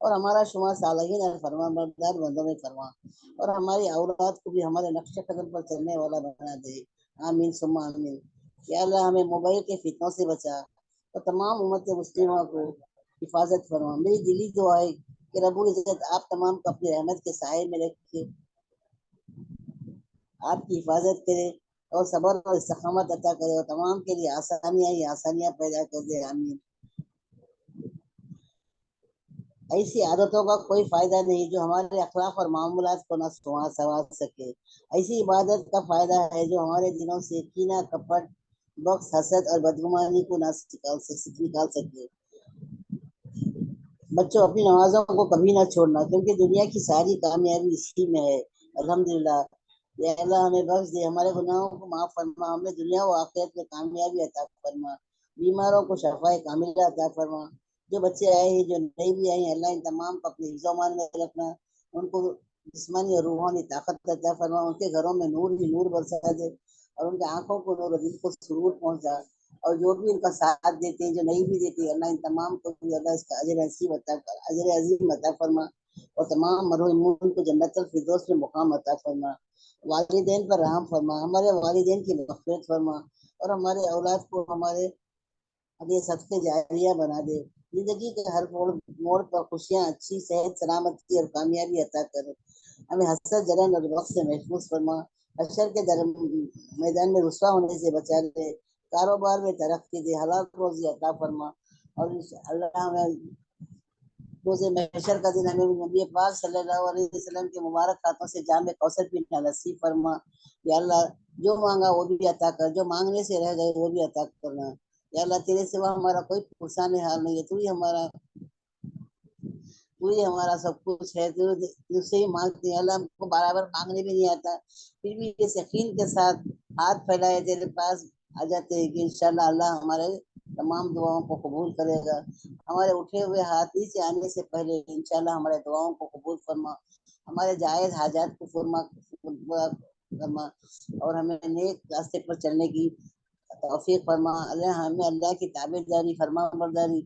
اور ہمارا شمار صالحین اور فرما بردار بندوں میں فرما، اور ہماری اولاد کو بھی ہمارے نقش قدم پر چلنے والا بنا دے، آمین ثم آمین۔ یا اللہ ہمیں موبائل کے فتنوں سے بچا اور تمام امت مسلمہ کو حفاظت فرما۔ میری دلی دعا ہے کہ رب العزت آپ تمام کو اپنی رحمت کے سائے میں رکھے، آپ کی حفاظت کرے اور صبر اور استقامت عطا کرے اور تمام کے لیے آسانیاں ہی آسانیاں پیدا کر دے، آمین۔ ایسی عادتوں کا کوئی فائدہ نہیں جو ہمارے اخلاق اور معاملات کو نہ سنوار سکے، ایسی عبادت کا فائدہ ہے جو ہمارے دلوں سے کینہ، کپٹ، بخس، حسد اور بدگمانی کو نہ نکال سکے۔ بچوں اپنی نمازوں کو کبھی نہ چھوڑنا، کیونکہ دنیا کی ساری کامیابی اسی میں ہے، الحمدللہ۔ یا اللہ ہمیں بخش دے، ہمارے گناہوں کو معاف فرما، ہمیں دنیا و آخرت میں کامیابی عطا فرما، بیماروں کو شفائے کاملہ عطا فرما۔ جو بچے آئے ہیں جو نہیں بھی آئے ہیں اللہ ان تمام کو اپنے حفظ و امان میں رکھنا، ان کو جسمانی اور روحانی طاقت عطا فرما، ان کے گھروں میں نور ہی نور برسا دے اور ان کی آنکھوں کو نور اور دل کو سرور پہنچا، اور جو بھی ان کا ساتھ دیتے ہیں جو نہیں بھی دیتے اللہ ان تمام کو بھی اللہ اس کا اجر نصیب عطا کر، اجر عظیم عطا فرما، اور تمام مرحومین کو جنت الفردوس میں مقام عطا فرما۔ والدین پر رحم فرما، ہمارے والدین کی مغفرت فرما، اور ہمارے اولاد کو ہمارے یہ صدقے جاریہ بنا دے، زندگی کے ہر موڑ پر خوشیاں، اچھی صحت، سلامتی اور کامیابی عطا کر، ہمیں حسد، جلن اور وقت سے محفوظ فرما، حشر کے میدان میں رسوا ہونے سے بچا لے، کاروبار میں ترقی دے، حلال روزی عطا فرما، اور اللہ ہمیں روز محشر کا دن ہمیں نبی پاک صلی اللہ علیہ وسلم کے مبارک ہاتھوں سے جام کوثر پینا نصیب فرما۔ یا اللہ جو مانگا وہ بھی عطا کر، جو مانگنے سے رہ گئے وہ بھی عطا کرنا۔ یا اللہ تیرے سوا ہمارا کوئی پرسان حال نہیں ہے، تو ہی ہمارا سب کچھ ہے، تو سے ہی مانگتے ہیں اللہ، ہم کو برابر مانگنے بھی نہیں آتا، پھر بھی اس یقین کے ساتھ ہاتھ پھیلائے تیرے پاس آ جاتے ہیں کہ انشاءاللہ اللہ ہمارے تمام دعاؤں کو قبول کرے گا۔ ہمارے اٹھے ہوئے ہاتھ نیچے آنے سے پہلے انشاءاللہ ہمارے دعاؤں کو قبول فرما، ہمارے جائز حاجات کو فرما، اور ہمیں نیک راستے پر چلنے کی توفیق فرما۔ اللہ ہمیں اللہ کی تابع داری، فرما برداری،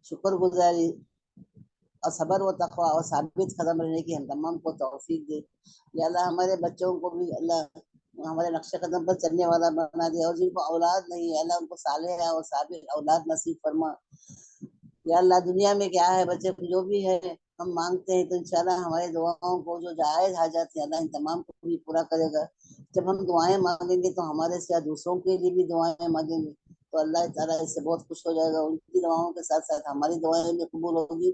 شکر گزاری اور صبر و تقوی اور ثابت قدم رہنے کی ہم تمام کو توفیق دے۔ یا اللہ ہمارے بچوں کو بھی اللہ ہمارے نقش قدم پر چلنے والا بنا دے، اور جن کو اولاد نہیں ہے اللہ ان کو صالح اور ثابت اولاد نصیب فرما۔ یا اللہ دنیا میں کیا ہے بچے جو بھی ہے ہم مانگتے ہیں تو انشاءاللہ ہمارے دعاؤں کو جو جائز حاجات ہیں اللہ ان تمام کو بھی پورا کرے گا۔ جب ہم دعائیں مانگیں گے تو ہمارے ساتھ دوسروں کے لیے بھی دعائیں مانگیں گے تو اللہ تعالیٰ اس سے بہت خوش ہو جائے گا، ان کی دعاؤں کے ساتھ ساتھ ہماری دعائیں بھی قبول ہوگی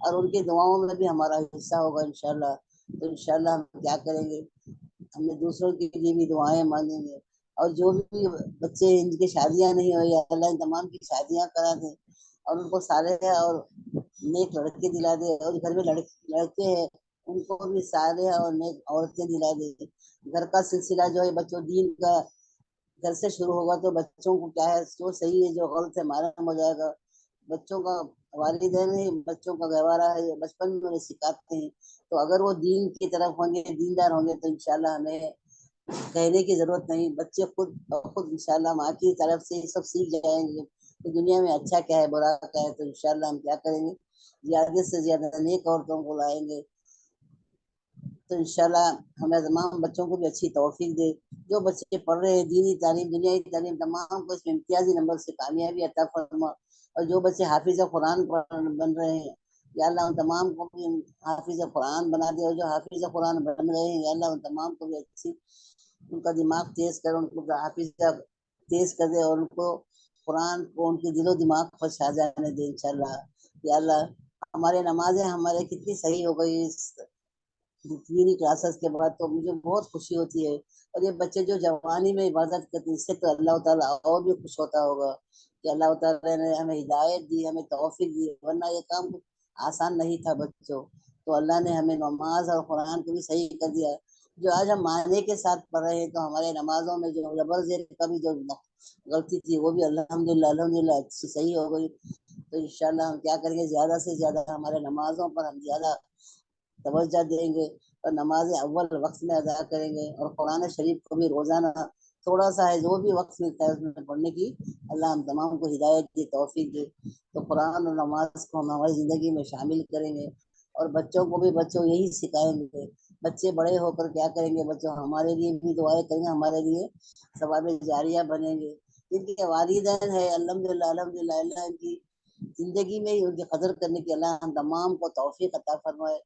اور ان کی دعاؤں میں بھی ہمارا حصہ ہوگا انشاءاللہ۔ تو انشاءاللہ ہم کیا کریں گے، ہمیں دوسروں کے لیے بھی دعائیں مانگیں گے، اور جو بھی بچے ان کی شادیاں نہیں ہوئی اللہ ان تمام کی شادیاں کرا دے اور ان کو صالح اور نیک لڑکے دلا دے، اور گھر میں لڑکے ہیں ان کو بھی صالح اور نیک عورتیں دلا دے۔ گھر کا سلسلہ جو ہے بچوں دین کا گھر سے شروع ہوگا تو بچوں کو کیا ہے جو صحیح ہے جو غلط ہے معلوم ہو جائے گا۔ بچوں کا والدین ہی بچوں کا گہوارہ ہے، بچپن میں انہیں سکھاتے ہیں، تو اگر وہ دین کی طرف ہوں گے، دیندار ہوں گے تو انشاءاللہ ہمیں کہنے کی ضرورت نہیں، بچے خود انشاءاللہ ماں کی طرف سے سب سیکھ جائیں گے کہ دنیا میں اچھا کیا ہے برا کیا ہے۔ تو انشاءاللہ ہم کیا کریں گے، زیادہ سے زیادہ نیک عورتوں کو لائیں گے، تو انشاءاللہ ہمیں تمام بچوں کو بھی اچھی توفیق دے۔ جو بچے پڑھ رہے ہیں دینی تعلیم، دنیائی تعلیم، تمام کو اس میں امتیازی نمبر سے کامیابی عطا فرما، اور جو بچے حافظ قرآن بن رہے ہیں یا اللہ ان تمام کو بھی حافظ قرآن بنا دے، اور جو حافظ قرآن بن رہے ہیں یا اللہ ان تمام کو بھی اچھی ان کا دماغ تیز کر، ان کو حافظ تیز کر دے، اور ان کو قرآن کو ان کے دل و دماغ پر چھا جانے دے انشاءاللہ۔ یا اللہ ہمارے نمازیں ہمارے کتنی صحیح ہو گئی دینی کلاسز کے بعد تو مجھے بہت خوشی ہوتی ہے، اور یہ بچے جو جوانی میں عبادت کرتے ہیں اس سے تو اللہ تعالیٰ اور بھی خوش ہوتا ہوگا کہ اللہ تعالیٰ نے ہمیں ہدایت دی، ہمیں توفیق دی، ورنہ یہ کام آسان نہیں تھا بچوں، تو اللہ نے ہمیں نماز اور قرآن کو بھی صحیح کر دیا، جو آج ہم معنی کے ساتھ پڑھ رہے ہیں تو ہمارے نمازوں میں جو زبر زیر کا بھی جو غلطی تھی وہ بھی الحمدللہ اچھی صحیح ہو گئی۔ تو انشاءاللہ ہم کیا کریں گے، زیادہ سے زیادہ ہمارے نمازوں پر ہم زیادہ توجہ دیں گے اور نماز اول وقت میں ادا کریں گے، اور قرآن شریف کو بھی روزانہ تھوڑا سا ہے جو بھی وقت ملتا ہے اس میں پڑھنے کی اللہ ہم تمام کو ہدایت کی توفیق دے۔ تو قرآن اور نماز کو ہم ہماری زندگی میں شامل کریں گے، اور بچوں کو بھی بچوں یہی سکھائیں گے. بچے بڑے ہو کر کیا کریں گے؟ بچوں ہمارے لیے بھی دعائیں کریں گے، ہمارے لیے ثواب جاریہ بنیں گے. جن کے والدین ہے الحمدللہ الحمدللہ، اللہ ان کی زندگی میں ان کی قدر کرنے کی اللہ ہم تمام کو توفیق عطا فرمائے.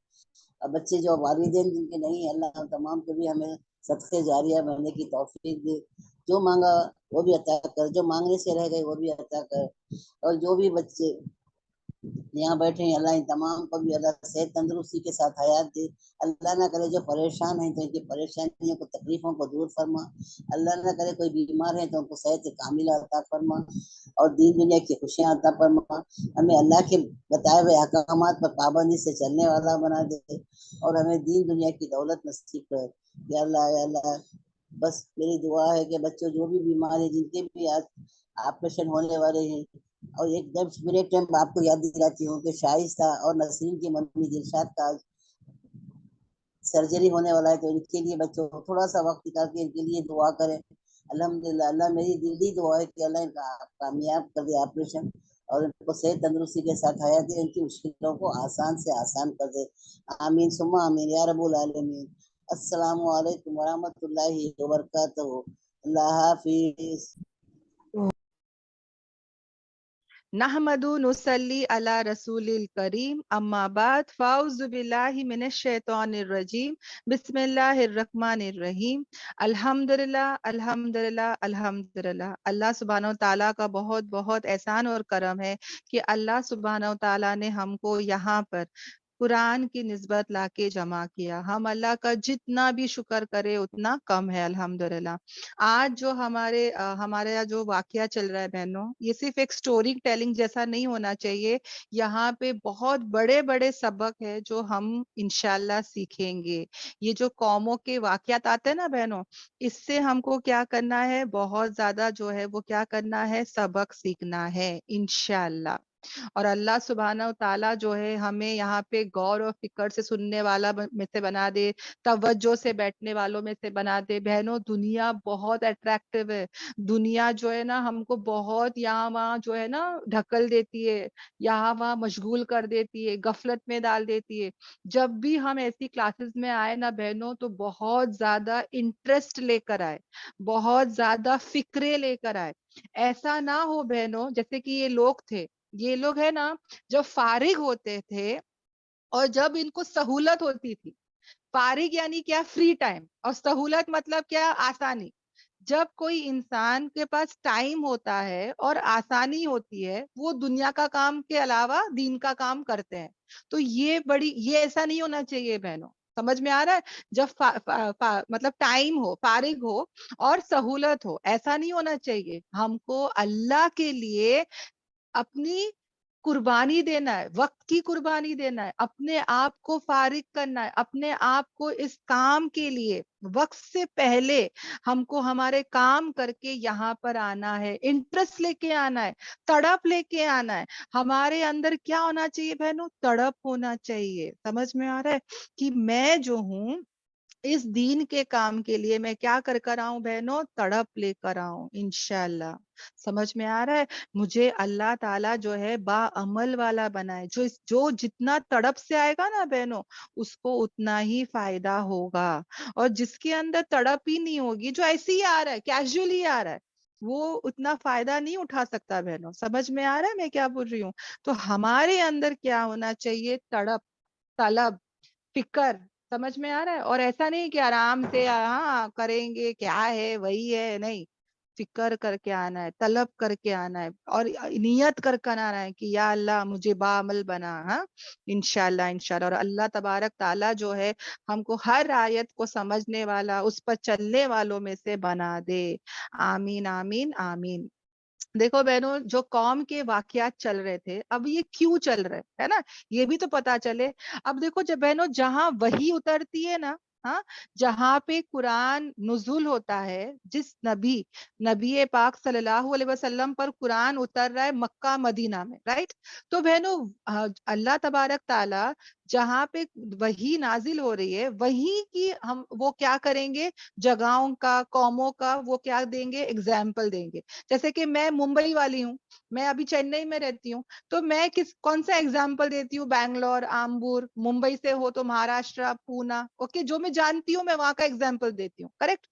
اور بچے جو والدین جن کے نہیں ہیں، اللہ ہم تمام کو بھی ہمیں صدقے جاریہ بننے کی توفیق دے. جو مانگا وہ بھی عطا کر، جو مانگنے سے رہ گئے وہ بھی عطا کر. اور جو بھی بچے یہاں بیٹھے ہیں اللہ ان تمام کو بھی اللہ صحت تندرستی کے ساتھ حیات دے. اللہ نہ کرے جو پریشان ہیں تو ان کی پریشانیوں کو تکلیفوں کو دور فرما. اللہ نہ کرے کوئی بیمار ہے تو ان کو صحت کاملہ عطا فرما اور دین دنیا کی خوشیاں عطا فرما. ہمیں اللہ کے بتائے ہوئے احکامات پر پابندی سے چلنے والا بنا دے اور ہمیں دین دنیا کی دولت نصیب کر. یا اللہ یا اللہ، بس میری دعا ہے کہ بچوں جو بھی بیمار ہیں، جن کے بھی آج آپریشن ہونے والے ہیں، اور ایک دم بریک ٹائم آپ کو یاد دلاتی ہوں کہ شائستہ اور نسرین کی ممی دلشاد کا سرجری ہونے والا ہے، تو ان کے لیے بچوں تھوڑا سا وقت نکال کے ان کے لیے دعا کریں. الحمدللہ اللہ میری دلی دعا ہے کہ اللہ ان کا کامیاب کر دے آپریشن اور ان کو صحت تندرستی کے ساتھ حیات دے، ان کی مشکلوں کو آسان سے آسان کر دے. آمین ثم آمین یا رب العالمین. السلام علیکم ورحمۃ اللہ وبرکاتہ. اللہ حافظ. نحمدو نصلی علی رسول الکریم، اما بعد، فاعوذ باللہ من الشیطان الرجیم، بسم اللہ الرحمن الرحیم. الحمدللہ الحمدللہ الحمدللہ. اللہ سبحانہ و تعالیٰ کا بہت بہت احسان اور کرم ہے کہ اللہ سبحانہ و تعالیٰ نے ہم کو یہاں پر قرآن کی نسبت لا کے جمع کیا. ہم اللہ کا جتنا بھی شکر کرے اتنا کم ہے الحمدللہ. آج جو ہمارے جو واقعہ چل رہا ہے بہنوں، یہ صرف ایک سٹوری ٹیلنگ جیسا نہیں ہونا چاہیے. یہاں پہ بہت بڑے بڑے سبق ہے جو ہم انشاءاللہ سیکھیں گے. یہ جو قوموں کے واقعات آتے ہیں نا بہنوں، اس سے ہم کو کیا کرنا ہے؟ بہت زیادہ جو ہے وہ کیا کرنا ہے؟ سبق سیکھنا ہے انشاءاللہ. اور اللہ سبحانہ و تعالیٰ جو ہے ہمیں یہاں پہ غور و فکر سے سننے والا میں سے بنا دے، توجہ سے بیٹھنے والوں میں سے بنا دے. بہنوں دنیا بہت اٹریکٹیو ہے. دنیا جو ہے نا ہم کو بہت یہاں وہاں جو ہے نا ڈھکل دیتی ہے، یہاں وہاں مشغول کر دیتی ہے، غفلت میں ڈال دیتی ہے. جب بھی ہم ایسی کلاسز میں آئے نا بہنوں تو بہت زیادہ انٹرسٹ لے کر آئے، بہت زیادہ فکرے لے کر آئے. ایسا نہ ہو بہنوں جیسے کہ یہ لوگ ہے نا جب فارغ ہوتے تھے اور جب ان کو سہولت ہوتی تھی، فارغ یعنی کیا؟ Free time. اور سہولت مطلب کیا؟ آسانی. جب کوئی انسان کے پاس ٹائم ہوتا ہے اور آسانی ہوتی ہے، وہ دنیا کا کام کے علاوہ دین کا کام کرتے ہیں. تو یہ ایسا نہیں ہونا چاہیے بہنوں. سمجھ میں آ رہا ہے؟ جب مطلب ٹائم ہو، فارغ ہو اور سہولت ہو، ایسا نہیں ہونا چاہیے. ہم کو اللہ کے لیے اپنی قربانی دینا ہے، وقت کی قربانی دینا ہے، اپنے آپ کو فارغ کرنا ہے، اپنے آپ کو اس کام کے لیے وقت سے پہلے ہم کو ہمارے کام کر کے یہاں پر آنا ہے. انٹرسٹ لے کے آنا ہے، تڑپ لے کے آنا ہے. ہمارے اندر کیا ہونا چاہیے بہنوں؟ تڑپ ہونا چاہیے. سمجھ میں آ رہا ہے کہ میں جو ہوں اس دین کے کام کے لیے میں کیا کر آؤں بہنوں؟ تڑپ لے کر آؤں انشاءاللہ. سمجھ میں آ رہا ہے؟ مجھے اللہ تعالیٰ جو ہے با عمل والا بنائے. جو جتنا تڑپ سے آئے گا نا بہنوں اس کو اتنا ہی فائدہ ہوگا. اور جس کے اندر تڑپ ہی نہیں ہوگی، جو ایسے ہی آ رہا ہے، کیجولی آ رہا ہے، وہ اتنا فائدہ نہیں اٹھا سکتا بہنوں. سمجھ میں آ رہا ہے میں کیا بول رہی ہوں؟ تو ہمارے اندر کیا ہونا چاہیے؟ تڑپ، طلب، فکر. سمجھ میں آ رہا ہے؟ اور ایسا نہیں کہ آرام سے ہاں کریں گے، کیا ہے وہی ہے، نہیں. فکر کر کے آنا ہے، طلب کر کے آنا ہے اور نیت کر آنا ہے کہ یا اللہ مجھے باعمل بنا. ہاں انشاءاللہ انشاءاللہ. اور اللہ تبارک تعالیٰ جو ہے ہم کو ہر آیت کو سمجھنے والا، اس پر چلنے والوں میں سے بنا دے. آمین آمین آمین. دیکھو بہنوں جو قوم کے واقعات چل رہے تھے، اب یہ کیوں چل رہے ہے نا، یہ بھی تو پتا چلے. اب دیکھو جب بہنوں جہاں وحی اترتی ہے نا، ہاں جہاں پہ قرآن نزول ہوتا ہے، جس نبی پاک صلی اللہ علیہ وسلم پر قرآن اتر رہا ہے مکہ مدینہ میں، رائٹ. تو بہنوں اللہ تبارک تعالیٰ جہاں پہ وہی نازل ہو رہی ہے وہی کی ہم وہ کیا کریں گے, جگہوں کا, قوموں کا وہ کیا دیں گے, ایگزامپل دیں گے. جیسے کہ میں ممبئی والی ہوں, میں ابھی چنئی میں رہتی ہوں, تو میں کون سا ایگزامپل دیتی ہوں, بنگلور, آمبور. ممبئی سے ہو تو مہاراشٹر, پونا, اوکے, جو میں جانتی ہوں میں وہاں کا ایگزامپل دیتی ہوں, کریکٹ.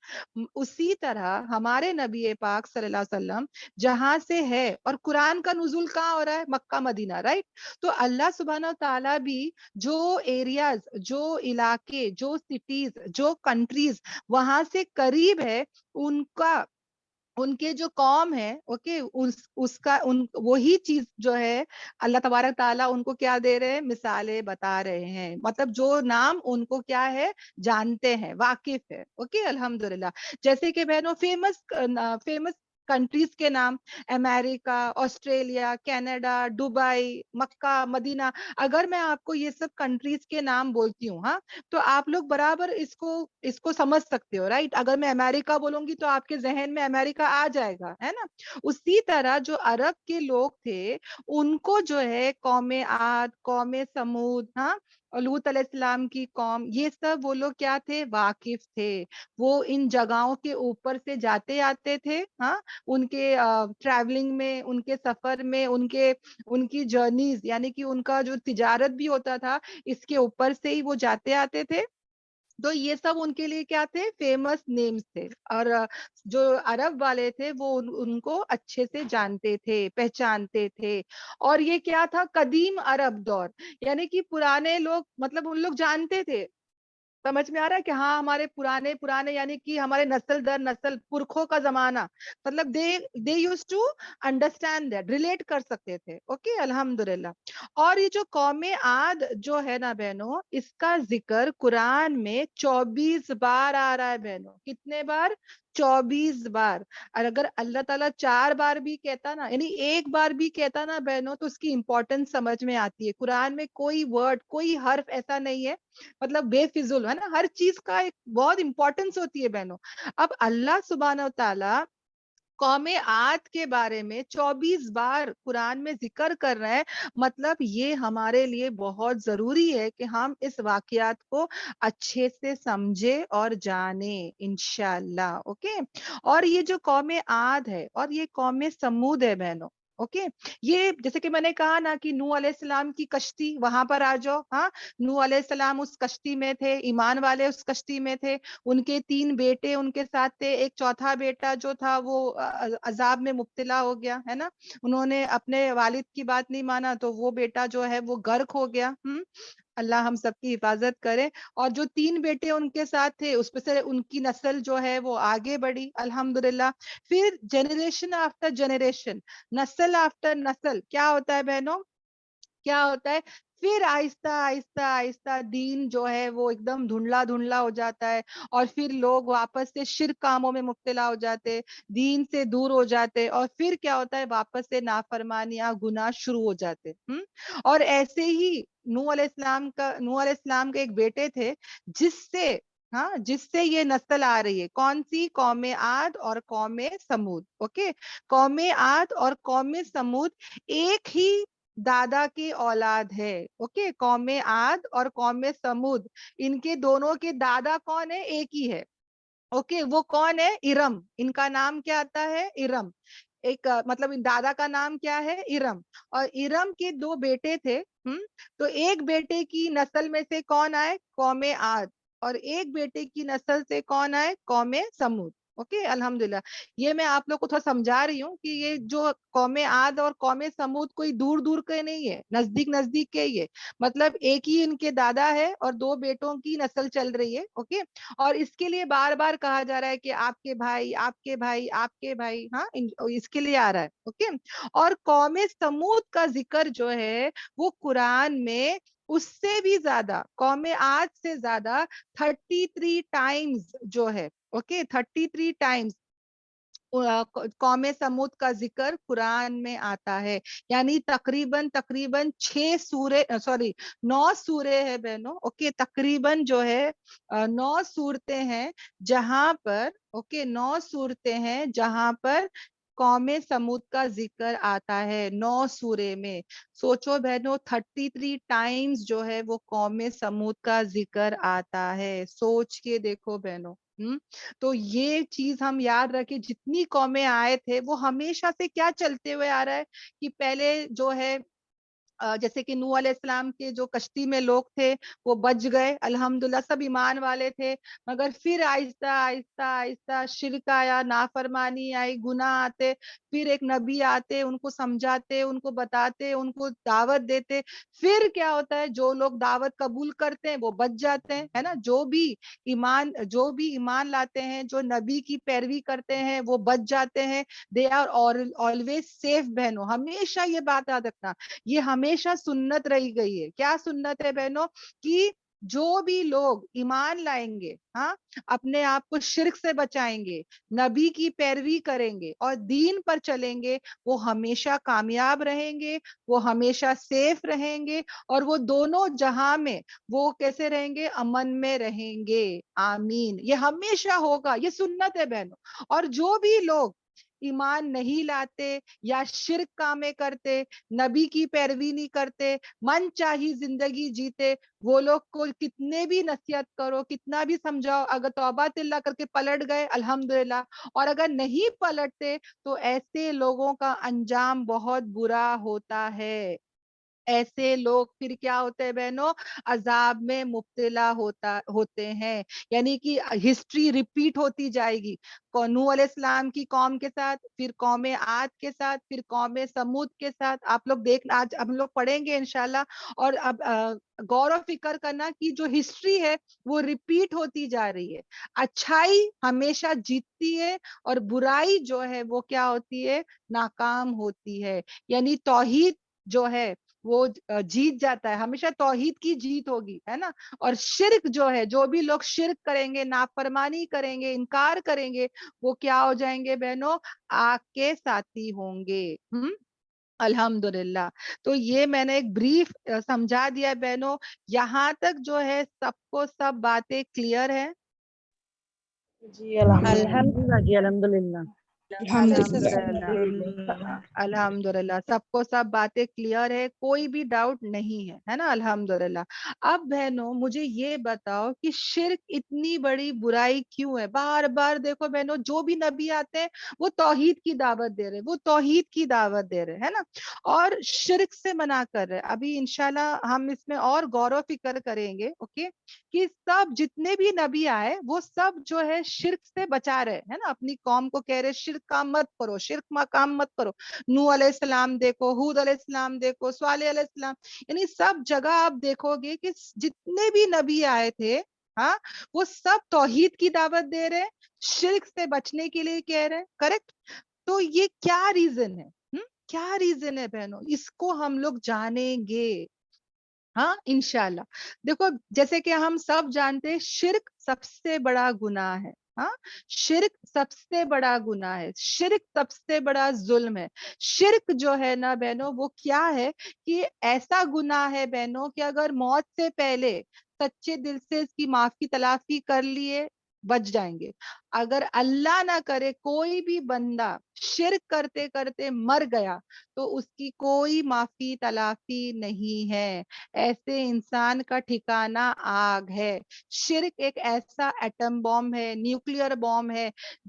اسی طرح ہمارے نبی پاک صلی اللہ علیہ وسلم جہاں سے ہے, اور قرآن کا نزول کہاں ہو رہا ہے, مکہ مدینہ, رائٹ. تو اللہ سبحانہ و تعالیٰ بھی جو ایریاز, جو علاقے, جو سٹیز, جو کنٹریز وہاں سے قریب ہے, ان کا, ان کے جو قوم ہے, اوکے, اس کا وہی چیز جو ہے اللہ تبارک تعالیٰ ان کو کیا دے رہے ہیں, مثالیں بتا رہے ہیں. مطلب جو نام ان کو کیا ہے, جانتے ہیں, واقف ہے. اوکے, الحمدللہ. جیسے کہ بہنوں فیمس کنٹریز کے نام, امریکہ, آسٹریلیا, کینیڈا, دبئی, مکہ مدینہ. اگر میں آپ کو یہ سب کنٹریز کے نام بولتی ہوں, ہاں, تو آپ لوگ برابر اس کو سمجھ سکتے ہو, رائٹ. اگر میں امریکہ بولوں گی تو آپ کے ذہن میں امریکہ آ جائے گا, ہے نا. اسی طرح جو عرب کے لوگ تھے ان کو جو ہے قوم عاد, قوم سمود, ہاں, لوط علیہ السلام کی قوم, یہ سب وہ لوگ کیا تھے, واقف تھے. وہ ان جگہوں کے اوپر سے جاتے آتے تھے, ہاں, ان کے ٹریولنگ میں, ان کے سفر میں, ان کی جرنیز, یعنی کہ ان کا جو تجارت بھی ہوتا تھا اس کے اوپر سے ہی وہ جاتے آتے تھے. تو یہ سب ان کے لیے کیا تھے, فیمس نیمز تھے. اور جو عرب والے تھے وہ ان کو اچھے سے جانتے تھے, پہچانتے تھے. اور یہ کیا تھا, قدیم عرب دور, یعنی کہ پرانے لوگ, مطلب ان لوگ جانتے تھے. سمجھ میں آ رہا ہے کہ ہاں ہمارے پرانے یعنی کہ ہمارے نسل در نسل پرکھوں کا زمانہ, مطلب they used to understand that, relate کر سکتے تھے. اوکے, الحمدللہ. اور یہ جو قوم عاد جو ہے نا بہنوں, اس کا ذکر قرآن میں 24 بار آ رہا ہے بہنوں. کتنے بار, 24 بار. اور اگر اللہ تعالیٰ 4 بار بھی کہتا نا, یعنی ایک بار بھی کہتا نا بہنوں, تو اس کی امپورٹنس سمجھ میں آتی ہے. قرآن میں کوئی ورڈ, کوئی حرف ایسا نہیں ہے مطلب بے فضول, ہے نا. ہر چیز کا ایک بہت امپورٹنس ہوتی ہے بہنوں. اب اللہ سبحانہ و تعالیٰ قوم عاد کے بارے میں 24 بار قرآن میں ذکر کر رہے ہیں, مطلب یہ ہمارے لیے بہت ضروری ہے کہ ہم اس واقعات کو اچھے سے سمجھے اور جانیں انشاءاللہ. اوکے. اور یہ جو قوم عاد ہے اور یہ قوم سمود ہے بہنوں, اوکے, یہ جیسے کہ میں نے کہا نا کہ نوح علیہ السلام کی کشتی, وہاں پر آ جاؤ. ہاں, نوح علیہ السلام اس کشتی میں تھے, ایمان والے اس کشتی میں تھے, ان کے 3 بیٹے ان کے ساتھ تھے. ایک چوتھا بیٹا جو تھا وہ عذاب میں مبتلا ہو گیا, ہے نا. انہوں نے اپنے والد کی بات نہیں مانا تو وہ بیٹا جو ہے وہ غرق ہو گیا. اللہ ہم سب کی حفاظت کرے. اور جو 3 بیٹے ان کے ساتھ تھے اس پہ سے ان کی نسل جو ہے وہ آگے بڑھی, الحمدللہ. پھر جنریشن آفٹر جنریشن, نسل آفٹر نسل, کیا ہوتا ہے بہنوں, کیا ہوتا ہے, پھر آہستہ آہستہ آہستہ دین جو ہے وہ ایک دم دھندلا ہو جاتا ہے. اور پھر لوگ واپس سے شرک کاموں میں مبتلا ہو جاتے, دین سے دور ہو جاتے. اور پھر کیا ہوتا ہے, واپس سے نافرمانیاں, گناہ شروع ہو جاتے. اور ایسے ہی نوح علیہ السلام کے ایک بیٹے تھے جس سے یہ نسل آ رہی ہے. کون سی, قوم عاد اور قوم سمود. اوکے, قوم عاد اور قوم سمود ایک ہی دادا کی اولاد ہے. اوکے, قوم عاد اور قوم سمود, ان کے دونوں کے دادا کون ہے, ایک ہی ہے. اوکے, وہ کون ہے, ارم. ان کا نام کیا آتا ہے, ارم. ایک مطلب دادا کا نام کیا ہے, ارم. اور ارم کے 2 بیٹے تھے. تو ایک بیٹے کی نسل میں سے کون آئے, قوم عاد. اور ایک بیٹے کی نسل سے کون آئے, قوم سمود. اوکے, الحمدللہ. یہ میں آپ لوگ کو تھوڑا سمجھا رہی ہوں کہ یہ جو قوم عاد اور قوم سمود کوئی دور دور کے نہیں ہے, نزدیک کے ہی ہے. مطلب ایک ہی ان کے دادا ہے اور 2 بیٹوں کی نسل چل رہی ہے. اوکے, اور اس کے لیے بار بار کہا جا رہا ہے کہ آپ کے بھائی, آپ کے بھائی, آپ کے بھائی, ہاں, اس کے لیے آ رہا ہے. اوکے. اور قوم سمود کا ذکر جو ہے وہ قرآن میں اس سے بھی زیادہ, قوم عاد سے زیادہ 33 ٹائمز جو ہے, اوکے, 33 ٹائمز قوم سمود کا ذکر قرآن میں آتا ہے. یعنی تقریباً 9 سورے ہیں بہنوں. اوکے, تقریباً جو ہے 9 صورتیں ہیں جہاں پر, اوکے, 9 صورتیں ہیں جہاں پر قوم سمود کا ذکر آتا ہے 9 سورے میں. سوچو بہنوں 33 ٹائمز جو ہے وہ قوم سمود کا ذکر آتا ہے. سوچ کے دیکھو بہنوں. تو یہ چیز ہم یاد رکھیں، جتنی قومیں آئے تھے وہ ہمیشہ سے کیا چلتے ہوئے آ رہا ہے کہ پہلے جو ہے جیسے کہ نوح علیہ السلام کے جو کشتی میں لوگ تھے وہ بچ گئے، الحمدللہ سب ایمان والے تھے، مگر پھر آہستہ آہستہ آہستہ شرک آیا، نافرمانی آئی، گناہ آتے، پھر ایک نبی آتے، ان کو سمجھاتے، ان کو بتاتے، ان کو دعوت دیتے، پھر کیا ہوتا ہے جو لوگ دعوت قبول کرتے ہیں وہ بچ جاتے ہیں، ہے نا. جو بھی ایمان لاتے ہیں، جو نبی کی پیروی کرتے ہیں وہ بچ جاتے ہیں. They are always safe. بہنوں ہمیشہ یہ بات یاد رکھنا، یہ ہمیشہ سنت رہی گئی ہے. کیا سنت ہے بہنوں؟ کہ جو بھی لوگ ایمان لائیں گے، ہاں، اپنے آپ کو شرک سے بچائیں گے، نبی کی پیروی کریں گے اور دین پر چلیں گے، وہ ہمیشہ کامیاب رہیں گے، وہ ہمیشہ سیف رہیں گے، اور وہ دونوں جہاں میں وہ کیسے رہیں گے؟ امن میں رہیں گے. آمین. یہ ہمیشہ ہوگا، یہ سنت ہے بہنوں. اور جو بھی لوگ ایمان نہیں لاتے یا شرک کامیں کرتے، نبی کی پیروی نہیں کرتے، من چاہی زندگی جیتے، وہ لوگ کو کتنے بھی نصیحت کرو، کتنا بھی سمجھاؤ، اگر توبہ اللہ کر کے پلٹ گئے الحمدللہ، اور اگر نہیں پلٹتے تو ایسے لوگوں کا انجام بہت برا ہوتا ہے. ایسے لوگ پھر کیا ہوتے ہیں بہنوں؟ عذاب میں مبتلا ہوتے ہیں. یعنی کہ ہسٹری ریپیٹ ہوتی جائے گی، نوح علیہ السلام کی قوم کے ساتھ، پھر قوم عاد کے ساتھ، پھر قوم سمود کے ساتھ. آپ لوگ آج ہم لوگ پڑھیں گے انشاءاللہ. اور اب غور و فکر کرنا کہ جو ہسٹری ہے وہ ریپیٹ ہوتی جا رہی ہے. اچھائی ہمیشہ جیتتی ہے اور برائی جو ہے وہ کیا ہوتی ہے؟ ناکام ہوتی ہے. یعنی توحید جو ہے وہ جیت جاتا ہے، ہمیشہ توحید کی جیت ہوگی، ہے نا. اور شرک جو ہے، جو بھی لوگ شرک کریں گے، نافرمانی کریں گے، انکار کریں گے، وہ کیا ہو جائیں گے بہنوں؟ آگ کے ساتھی ہوں گے. الحمدللہ. تو یہ میں نے ایک بریف سمجھا دیا بہنوں. یہاں تک جو ہے سب کو سب باتیں کلیئر ہے؟ جی الحمدللہ. الحمدللہ جی الحمدللہ. الحمدللہ سب کو سب باتیں کلیئر ہے، کوئی بھی ڈاؤٹ نہیں ہے نا. الحمدللہ. اب بہنوں مجھے یہ بتاؤ کہ شرک اتنی بڑی برائی کیوں ہے؟ بار بار دیکھو بہنوں، جو بھی نبی آتے ہیں وہ توحید کی دعوت دے رہے، وہ توحید کی دعوت دے رہے، ہے نا، اور شرک سے منع کر رہے. ابھی انشاءاللہ ہم اس میں اور غور و فکر کریں گے، اوکے، کہ سب جتنے بھی نبی آئے وہ سب جو ہے شرک سے بچا رہے، ہے نا. اپنی قوم کو کہہ رہے شرک کام مت کرو، شرک کام مت کرو. نوح علیہ السلام دیکھو، ہود علیہ السلام دیکھو، صالح علیہ السلام، یعنی سب جگہ آپ دیکھو گے کہ جتنے بھی نبی آئے تھے، ہاں، وہ سب توحید کی دعوت دے رہے، شرک سے بچنے کے لیے کہہ رہے. کریکٹ. تو یہ کیا ریزن ہے؟ کیا ریزن ہے بہنوں؟ اس کو ہم لوگ جانیں گے، ہاں انشاءاللہ. دیکھو جیسے کہ ہم سب جانتے ہیں شرک سب سے بڑا گناہ ہے. ہاں، شرک سب سے بڑا گناہ ہے، شرک سب سے بڑا ظلم ہے. شرک جو ہے نا بہنوں وہ کیا ہے کہ ایسا گناہ ہے بہنوں کہ اگر موت سے پہلے سچے دل سے اس کی معافی تلافی کر لیے بچ جائیں گے. اگر اللہ نہ کرے کوئی بھی بندہ شرک کرتے کرتے مر گیا تو اس کی کوئی معافی تلافی نہیں ہے. ایسے انسان کا ٹھکانہ آگ ہے. شرک ایک ایسا ایٹم بم ہے، نیوکلیئر بم ہے،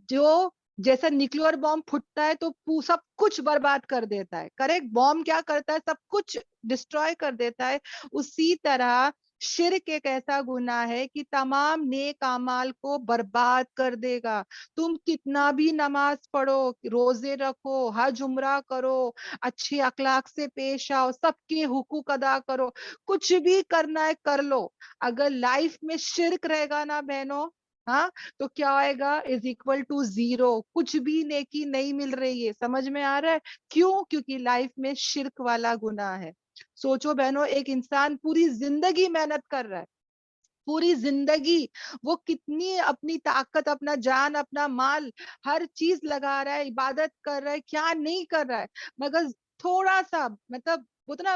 جو جیسا نیوکلیئر بم پھٹتا ہے تو سب کچھ برباد کر دیتا ہے. کریکٹ. بم کیا کرتا ہے؟ سب کچھ ڈسٹروائے کر دیتا ہے. اسی طرح شرک ایک ایسا گناہ ہے کہ تمام نیک اعمال کو برباد کر دے گا. تم کتنا بھی نماز پڑھو، روزے رکھو، حج عمرہ کرو، اچھے اخلاق سے پیش آؤ، سب کے حقوق ادا کرو، کچھ بھی کرنا ہے کر لو، اگر لائف میں شرک رہے گا نا بہنوں، ہاں، تو کیا آئے گا؟ Is equal to zero. کچھ بھی نیکی نہیں مل رہی ہے. سمجھ میں آ رہا ہے کیوں؟ کیونکہ لائف میں شرک والا گناہ ہے. سوچو بہنوں، ایک انسان پوری زندگی محنت کر رہا ہے، پوری زندگی وہ کتنی اپنی طاقت، اپنا جان، اپنا مال، ہر چیز لگا رہا ہے، عبادت کر رہا ہے، کیا نہیں کر رہا ہے، مگر تھوڑا سا مطلب اتنا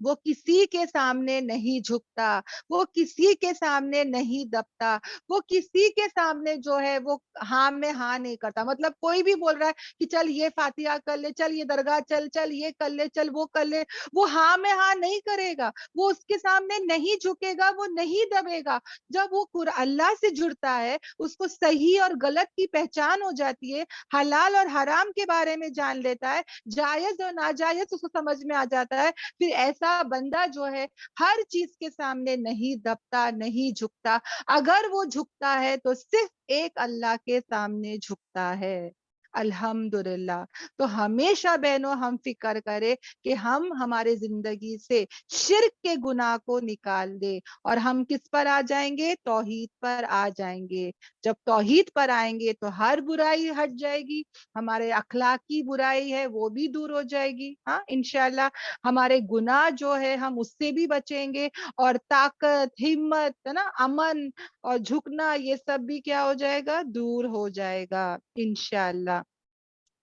وہ کسی کے سامنے نہیں جھکتا، وہ کسی کے سامنے نہیں دبتا، وہ کسی کے سامنے جو ہے وہ ہاں میں ہاں نہیں کرتا. مطلب کوئی بھی بول رہا ہے کہ چل یہ فاتحہ کر لے، چل یہ درگاہ چل، چل یہ کر لے، چل وہ کر لے، وہ ہاں میں ہاں نہیں کرے گا، وہ اس کے سامنے نہیں جھکے گا، وہ نہیں دبے گا. جب وہ اللہ سے جڑتا ہے، اس کو صحیح اور غلط کی پہچان ہو جاتی ہے، حلال اور حرام کے بارے میں جان لیتا ہے، جائز اور ناجائز اس کو سمجھ میں آ جاتا ہے، پھر ایسا بندہ جو ہے ہر چیز کے سامنے نہیں دبتا، نہیں جھکتا. اگر وہ جھکتا ہے تو صرف ایک اللہ کے سامنے جھکتا ہے. الحمدللہ. تو ہمیشہ بہنوں ہم فکر کرے کہ ہم ہمارے زندگی سے شرک کے گناہ کو نکال دے، اور ہم کس پر آ جائیں گے؟ توحید پر آ جائیں گے. جب توحید پر آئیں گے تو ہر برائی ہٹ جائے گی، ہمارے اخلاقی برائی ہے وہ بھی دور ہو جائے گی. ہاں انشاءاللہ ہمارے گناہ جو ہے ہم اس سے بھی بچیں گے، اور طاقت، ہمت ہے نا، امن اور جھکنا، یہ سب بھی کیا ہو جائے گا؟ دور ہو جائے گا انشاءاللہ.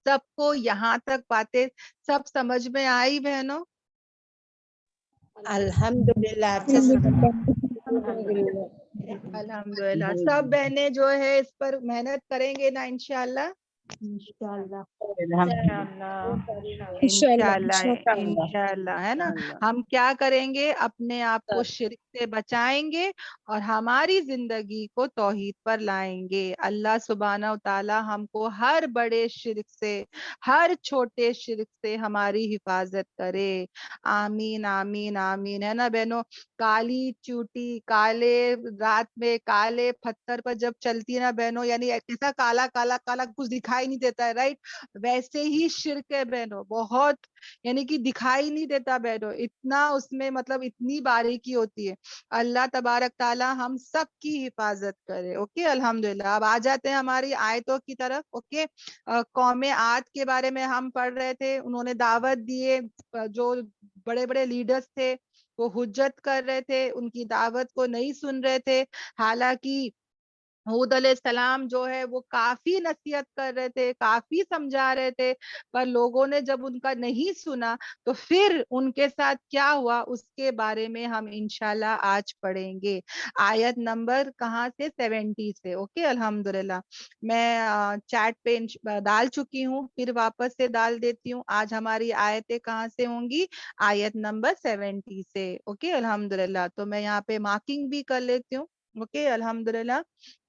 سب کو یہاں تک باتیں سب سمجھ میں آئی بہنوں؟ الحمدللہ اچھا سے الحمدللہ. سب بہنیں جو ہے اس پر محنت کریں گے نا انشاءاللہ. انشاءاللہ انشاءاللہ انشاءاللہ ہے نا. ہم کیا کریں گے؟ اپنے آپ کو شرک سے بچائیں گے اور ہماری زندگی کو توحید پر لائیں گے. اللہ سبحانہ و تعالی ہم کو ہر بڑے شرک سے، ہر چھوٹے شرک سے ہماری حفاظت کرے. آمین آمین آمین. ہے نا بہنوں؟ کالی چوٹی کالے رات میں کالے پتھر پر جب چلتی ہے نا بہنوں، یعنی ایسا کالا کالا کالا کچھ دکھائی نہیں دیتا ہے، رائٹ؟ ویسے ہی شرک ہے بہنوں، بہت یعنی کہ دکھائی نہیں دیتا بہنوں، اتنا اس میں مطلب اتنی باریکی ہوتی ہے. اللہ تبارک تعالی ہم سب کی حفاظت کرے. اوکے الحمدللہ. اب آ جاتے ہیں ہماری آیتوں کی طرف. اوکے قوم عاد کے بارے میں ہم پڑھ رہے تھے. انہوں نے دعوت دیے، جو بڑے بڑے لیڈرز تھے وہ حجت کر رہے تھے، ان کی دعوت کو نہیں سن رہے تھے. حالانکہ حود علیہ السلام جو ہے وہ کافی نصیحت کر رہے تھے، کافی سمجھا رہے تھے، پر لوگوں نے جب ان کا نہیں سنا تو پھر ان کے ساتھ کیا ہوا اس کے بارے میں ہم انشاءاللہ آج پڑھیں گے. آیت نمبر کہاں سے؟ 70 سے. اوکے الحمدللہ. میں چیٹ پہ ڈال چکی ہوں، پھر واپس سے ڈال دیتی ہوں. آج ہماری آیتیں کہاں سے ہوں گی؟ آیت نمبر 70 سے. اوکے الحمدللہ. تو میں یہاں پہ مارکنگ بھی کر لیتی ہوں. اوکے الحمدللہ.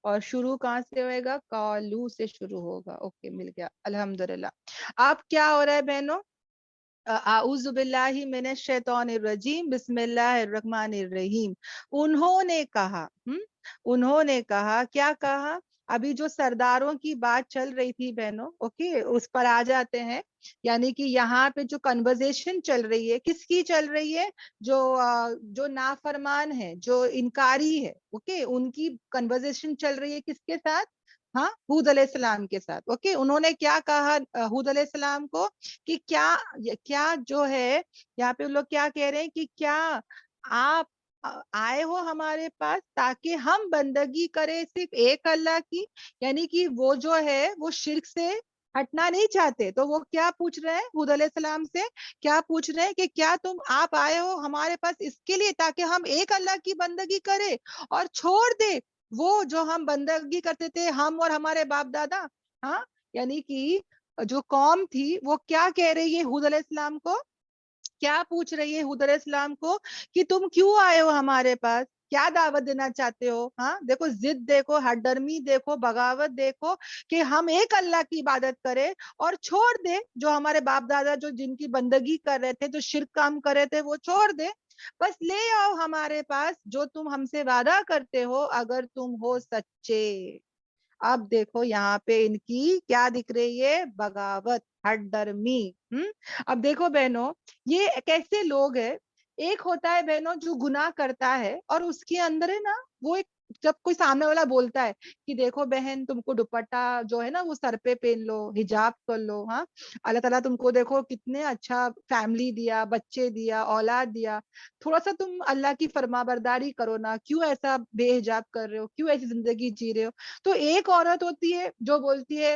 اور شروع کہاں سے ہوئے گا؟ کالو سے شروع ہوگا. اوکے مل گیا الحمدللہ. اب کیا ہو رہا ہے بہنوں؟ اعوذ باللہ من الشیطان الرجیم، بسم اللہ الرحمن الرحیم. انہوں نے کہا، انہوں نے کہا، کیا کہا؟ ابھی جو سرداروں کی بات چل رہی تھی بہنوں، اوکے اس پر آ جاتے ہیں. یعنی کہ یہاں پہ جو کنورزیشن چل رہی ہے کس کی چل رہی ہے؟ جو نافرمان ہے، جو انکاری ہے، اوکے ان کی کنورزیشن چل رہی ہے کس کے ساتھ؟ ہاں حود علیہ السلام کے ساتھ. اوکے انہوں نے کیا کہا حود علیہ السلام کو؟ کہ کیا جو ہے یہاں پہ لوگ کیا کہہ رہے ہیں کہ کیا آپ آئے ہو ہمارے پاس تاکہ ہم بندگی کریں صرف ایک اللہ کی؟ یعنی کہ وہ جو ہے وہ شرک سے ہٹنا نہیں چاہتے. تو وہ کیا پوچھ رہے ہیں حود علیہ السلام سے؟ کیا پوچھ رہے ہیں کہ کیا آپ آئے ہو ہمارے پاس اس کے لیے تاکہ ہم ایک اللہ کی بندگی کریں اور چھوڑ دے وہ جو ہم بندگی کرتے تھے ہم اور ہمارے باپ دادا؟ ہاں یعنی کہ جو قوم تھی وہ کیا کہہ رہی ہے حود علیہ السلام کو؟ کیا پوچھ رہی ہے حود علیہ السلام کو کہ تم کیوں آئے ہو ہمارے پاس؟ کیا دعوت دینا چاہتے ہو؟ ہاں دیکھو ضد دیکھو، ہٹ ڈرمی دیکھو، بغاوت دیکھو کہ ہم ایک اللہ کی عبادت کریں اور چھوڑ دے جو ہمارے باپ دادا جو جن کی بندگی کر رہے تھے، جو شرک کام کر رہے تھے وہ چھوڑ دے، بس لے آؤ ہمارے پاس جو تم ہم سے وعدہ کرتے ہو اگر تم ہو سچے. اب دیکھو یہاں پہ ان کی کیا دکھ رہی ہے؟ بغاوت، ہٹ ڈرمی. اب دیکھو بہنوں یہ کیسے لوگ ہیں. ایک ہوتا ہے بہنوں جو گناہ کرتا ہے اور اس کے اندر ہے نا وہ ایک، جب کوئی سامنے والا بولتا ہے کہ دیکھو بہن تم کو دوپٹہ جو ہے نا وہ سر پہ پہن لو، حجاب کر لو، ہاں اللہ تعالیٰ تم کو دیکھو کتنے اچھا فیملی دیا، بچے دیا، اولاد دیا، تھوڑا سا تم اللہ کی فرما برداری کرو نا، کیوں ایسا بے حجاب کر رہے ہو، کیوں ایسی زندگی جی رہے ہو؟ تو ایک عورت ہوتی ہے جو بولتی ہے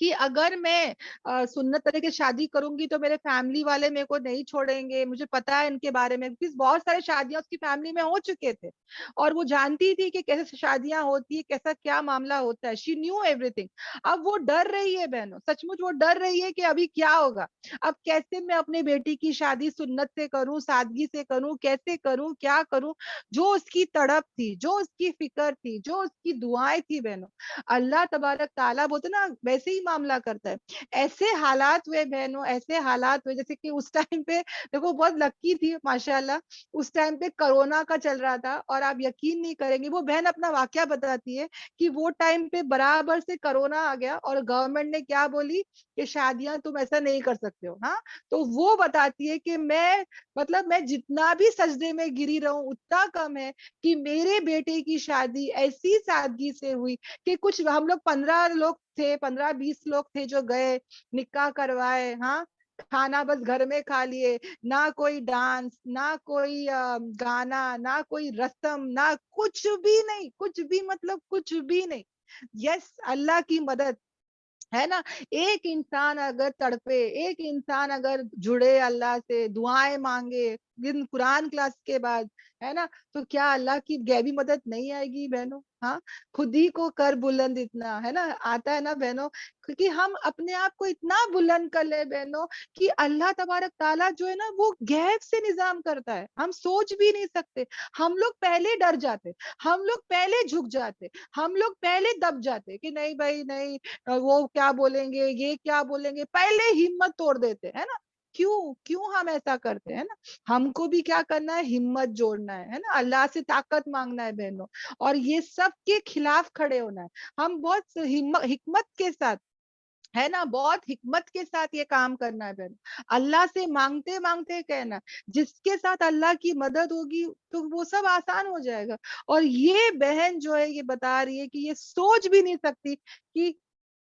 کہ اگر میں سنت طریقے سے شادی کروں گی تو میرے فیملی والے میرے کو نہیں چھوڑیں گے، مجھے پتا ہے ان کے بارے میں، کیونکہ بہت سارے شادیاں اس کی فیملی میں ہو چکے تھے اور وہ جانتی تھی کہ کیسے شادیاں ہوتی ہے، کیسا کیا معاملہ ہوتا ہے. She knew every thing. اب وہ ڈر رہی ہے بہنوں، سچ مچ وہ ڈر رہی ہے کہ ابھی کیا ہوگا، اب کیسے میں اپنے بیٹی کی شادی سنت سے کروں، سادگی سے کروں، کیسے کروں، کیا کروں. جو اس کی تڑپ تھی، جو اس کی فکر تھی، جو اس کی دعائیں تھی بہنوں، اللہ تبارک تعالیٰ بولتے نا ویسے ہی معاملہ کرتا ہے. ایسے حالات ہوئے بہنوں، ایسے حالات ہوئے جیسے کہ اس ٹائم پہ دیکھو بہت لکی تھی ماشاءاللہ، اس ٹائم پہ کرونا کا چل رہا تھا اور آپ یقین نہیں کریں گے، وہ بہن اپنا واقعہ بتاتی ہے کہ وہ ٹائم پہ برابر سے کرونا آ گیا اور گورنمنٹ نے کیا بولی کہ شادیاں تم ایسا نہیں کر سکتے ہو. ہاں تو وہ بتاتی ہے کہ میں جتنا بھی سجدے میں گری رہوں اتنا کم ہے کہ میرے بیٹے کی شادی ایسی سادگی سے ہوئی کہ کچھ ہم لوگ 15 لوگ تھے، 15-20 لوگ تھے جو گئے، نکاح کروائے. ہاں کھانا بس گھر میں کھا لیے، نہ کوئی ڈانس، نہ کوئی گانا، نہ کوئی رسم، نہ کچھ بھی نہیں، کچھ بھی مطلب کچھ بھی نہیں. یس اللہ کی مدد ہے نا. ایک انسان اگر تڑپے، ایک انسان اگر جڑے اللہ سے، دعائیں مانگے دن قرآن کلاس کے بعد، ہے نا، تو کیا اللہ کی غیبی مدد نہیں آئے گی بہنوں. ہاں خود ہی کو کر بلند اتنا، ہے نا، آتا ہے نا بہنوں، کیونکہ ہم اپنے آپ کو اتنا بلند کر لے بہنوں کہ اللہ تبارک تعالیٰ جو ہے نا وہ غیب سے نظام کرتا ہے، ہم سوچ بھی نہیں سکتے. ہم لوگ پہلے ڈر جاتے، ہم لوگ پہلے جھک جاتے، ہم لوگ پہلے دب جاتے کہ نہیں بھائی نہیں، وہ کیا بولیں گے، یہ کیا بولیں گے، پہلے ہمت توڑ دیتے ہے نا. کیوں ہم ایسا کرتے ہیں نا. ہم کو بھی کیا کرنا ہے، ہمت جوڑنا ہے نا، اللہ سے طاقت مانگنا ہے بہنوں، اور یہ سب کے خلاف کھڑے ہونا ہے. ہم بہت حکمت کے ساتھ، ہے نا، بہت حکمت کے ساتھ یہ کام کرنا ہے بہن. اللہ سے مانگتے مانگتے کہنا، جس کے ساتھ اللہ کی مدد ہوگی تو وہ سب آسان ہو جائے گا. اور یہ بہن جو ہے یہ بتا رہی ہے کہ یہ سوچ بھی نہیں سکتی کہ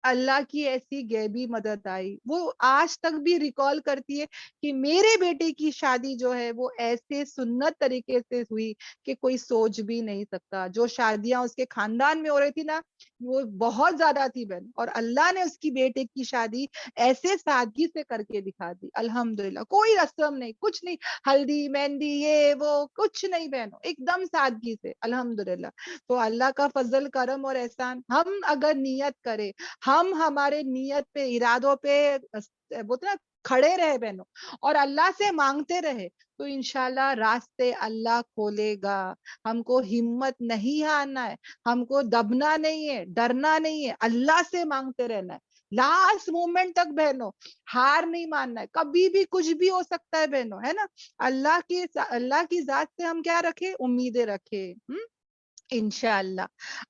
اللہ کی ایسی غیبی مدد آئی. وہ آج تک بھی ریکال کرتی ہے کہ میرے بیٹے کی شادی جو ہے وہ ایسے سنت طریقے سے ہوئی کہ کوئی سوچ بھی نہیں سکتا. جو شادیاں اس کے خاندان میں ہو رہی تھی نا وہ بہت زیادہ تھی بہن، اور اللہ نے اس کی بیٹے کی شادی ایسے سادگی سے کر کے دکھا دی. الحمدللہ کوئی رسم نہیں، کچھ نہیں، ہلدی مہندی یہ وہ کچھ نہیں بہنوں، ایک دم سادگی سے الحمدللہ. تو اللہ کا فضل کرم اور احسان، ہم اگر نیت کرے، ہم ہمارے نیت پہ، ارادوں پہ بولتے نا کھڑے رہے بہنوں اور اللہ سے مانگتے رہے تو انشاءاللہ راستے اللہ کھولے گا. ہم کو ہمت نہیں ہارنا ہے، ہم کو دبنا نہیں ہے، ڈرنا نہیں ہے، اللہ سے مانگتے رہنا ہے لاسٹ مومنٹ تک بہنوں. ہار نہیں ماننا ہے، کبھی بھی کچھ بھی ہو سکتا ہے بہنوں، ہے نا. اللہ کی ذات سے ہم کیا رکھے، امیدیں رکھے. انشاءاللہ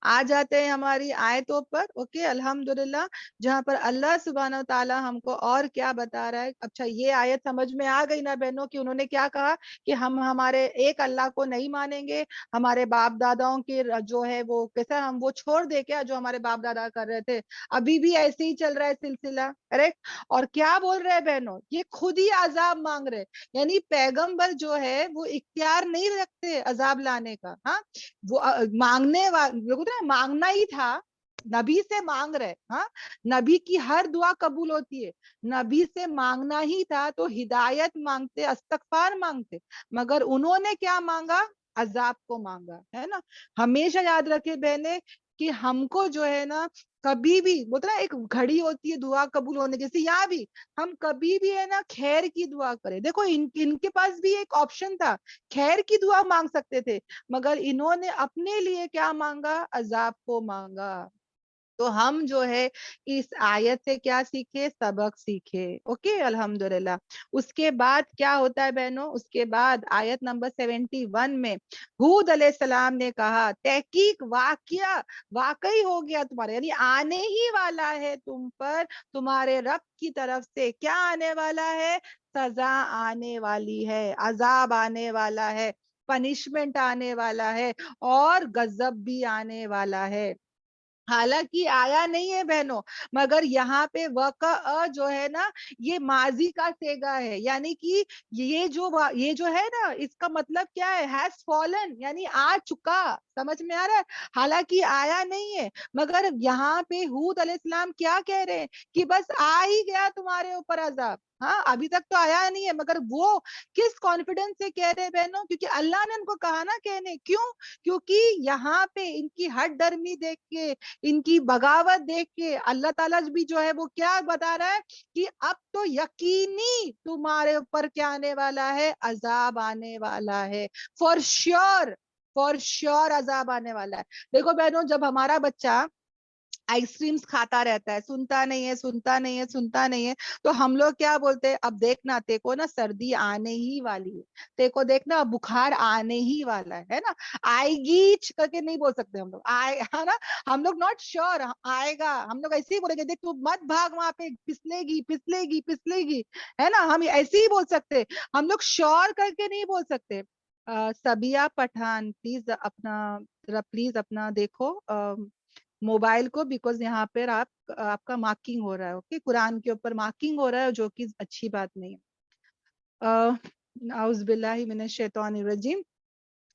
آ جاتے ہیں ہماری آیتوں پر. اوکے الحمدللہ، جہاں پر اللہ سبحانہ و تعالی ہم کو اور کیا بتا رہا ہے. اچھا یہ آیت سمجھ میں آ گئی نا بہنوں کہ انہوں نے کیا کہا کہ ہم ہمارے ایک اللہ کو نہیں مانیں گے، ہمارے باپ داداؤں کے جو ہے وہ کیسا ہم وہ چھوڑ دے کیا جو ہمارے باپ دادا کر رہے تھے. ابھی بھی ایسے ہی چل رہا ہے سلسلہ، کریکٹ. اور کیا بول رہے بہنوں، یہ خود ہی عذاب مانگ رہے، یعنی پیغمبر جو ہے وہ اختیار نہیں رکھتے عذاب لانے کا. ہاں وہ مانگنا ہی تھا، نبی سے مانگ رہے. ہاں نبی کی ہر دعا قبول ہوتی ہے، نبی سے مانگنا ہی تھا تو ہدایت مانگتے، استغفار مانگتے، مگر انہوں نے کیا مانگا، عذاب کو مانگا، ہے نا. ہمیشہ یاد رکھے بہنیں کہ ہم کو جو ہے نا کبھی بھی بولتے نا ایک گھڑی ہوتی ہے دعا قبول ہونے کی، جیسے یہاں بھی ہم کبھی بھی ہے نا خیر کی دعا کریں. دیکھو ان کے پاس بھی ایک آپشن تھا، خیر کی دعا مانگ سکتے تھے، مگر انہوں نے اپنے لیے کیا مانگا، عذاب کو مانگا. تو ہم جو ہے اس آیت سے کیا سیکھے، سبق سیکھے. اوکے الحمدللہ. اس کے بعد کیا ہوتا ہے بہنوں، اس کے بعد آیت نمبر 71 میں ہود علیہ السلام نے کہا تحقیق واقعی ہو گیا تمہارے، یعنی آنے ہی والا ہے تم پر تمہارے رب کی طرف سے. کیا آنے والا ہے، سزا آنے والی ہے، عذاب آنے والا ہے، پنشمنٹ آنے والا ہے، اور غضب بھی آنے والا ہے. حالانکہ آیا نہیں ہے بہنوں، مگر یہاں پہ وقع جو ہے نا یہ ماضی کا سیگا ہے، یعنی کہ یہ جو ہے نا اس کا مطلب کیا ہے، ہیز فالن، یعنی آ چکا، سمجھ میں آ رہا ہے؟ حالانکہ آیا نہیں ہے، مگر یہاں پہ ہود علیہ السلام کیا کہہ رہے ہیں کہ بس آ ہی گیا تمہارے اوپر عذاب. ہاں ابھی تک تو آیا نہیں ہے، مگر وہ کس کانفیڈنس سے کہہ رہے بہنوں؟ کیونکہ اللہ نے ان کو کہا نا کہنے. کیوں؟ کیونکہ یہاں پہ ان کی ہٹ ڈرمی دیکھ کے، ان کی بغاوت دیکھ کے اللہ تعالیٰ بھی جو ہے وہ کیا بتا رہا ہے کہ اب تو یقینی تمہارے اوپر کیا آنے والا ہے؟ عذاب آنے والا ہے. فار شیور عذاب آنے والا ہے. دیکھو بہنوں، جب ہمارا بچہ آئس کریمز کھاتا رہتا ہے، سنتا نہیں ہے، تو ہم لوگ کیا بولتے ہیں؟ اب دیکھنا تیکو نا سردی آنے ہی والی ہے، تیکو دیکھنا بخار آنے ہی والا ہے نا. آئے گی کر کے نہیں بول سکتے ہم لوگ، آئے ہے نا، ہم لوگ ناٹ شیور آئے گا، ہم لوگ ایسے ہی بولیں گے دیکھ تو مت بھاگ وہاں پہ، پسلے گی ہے نا. ہم ایسے ہی بول سکتے، ہم لوگ شیور کر کے نہیں بول سکتے. سبیہ پٹھان پلیز اپنا دیکھو موبائل کو، بیکاز یہاں پر آپ کا مارکنگ ہو رہا ہے. اوکے، قرآن کے اوپر مارکنگ ہو رہا ہے، جو کہ اچھی بات نہیں ہے. اعوذ باللہ من الشیطان الرجیم.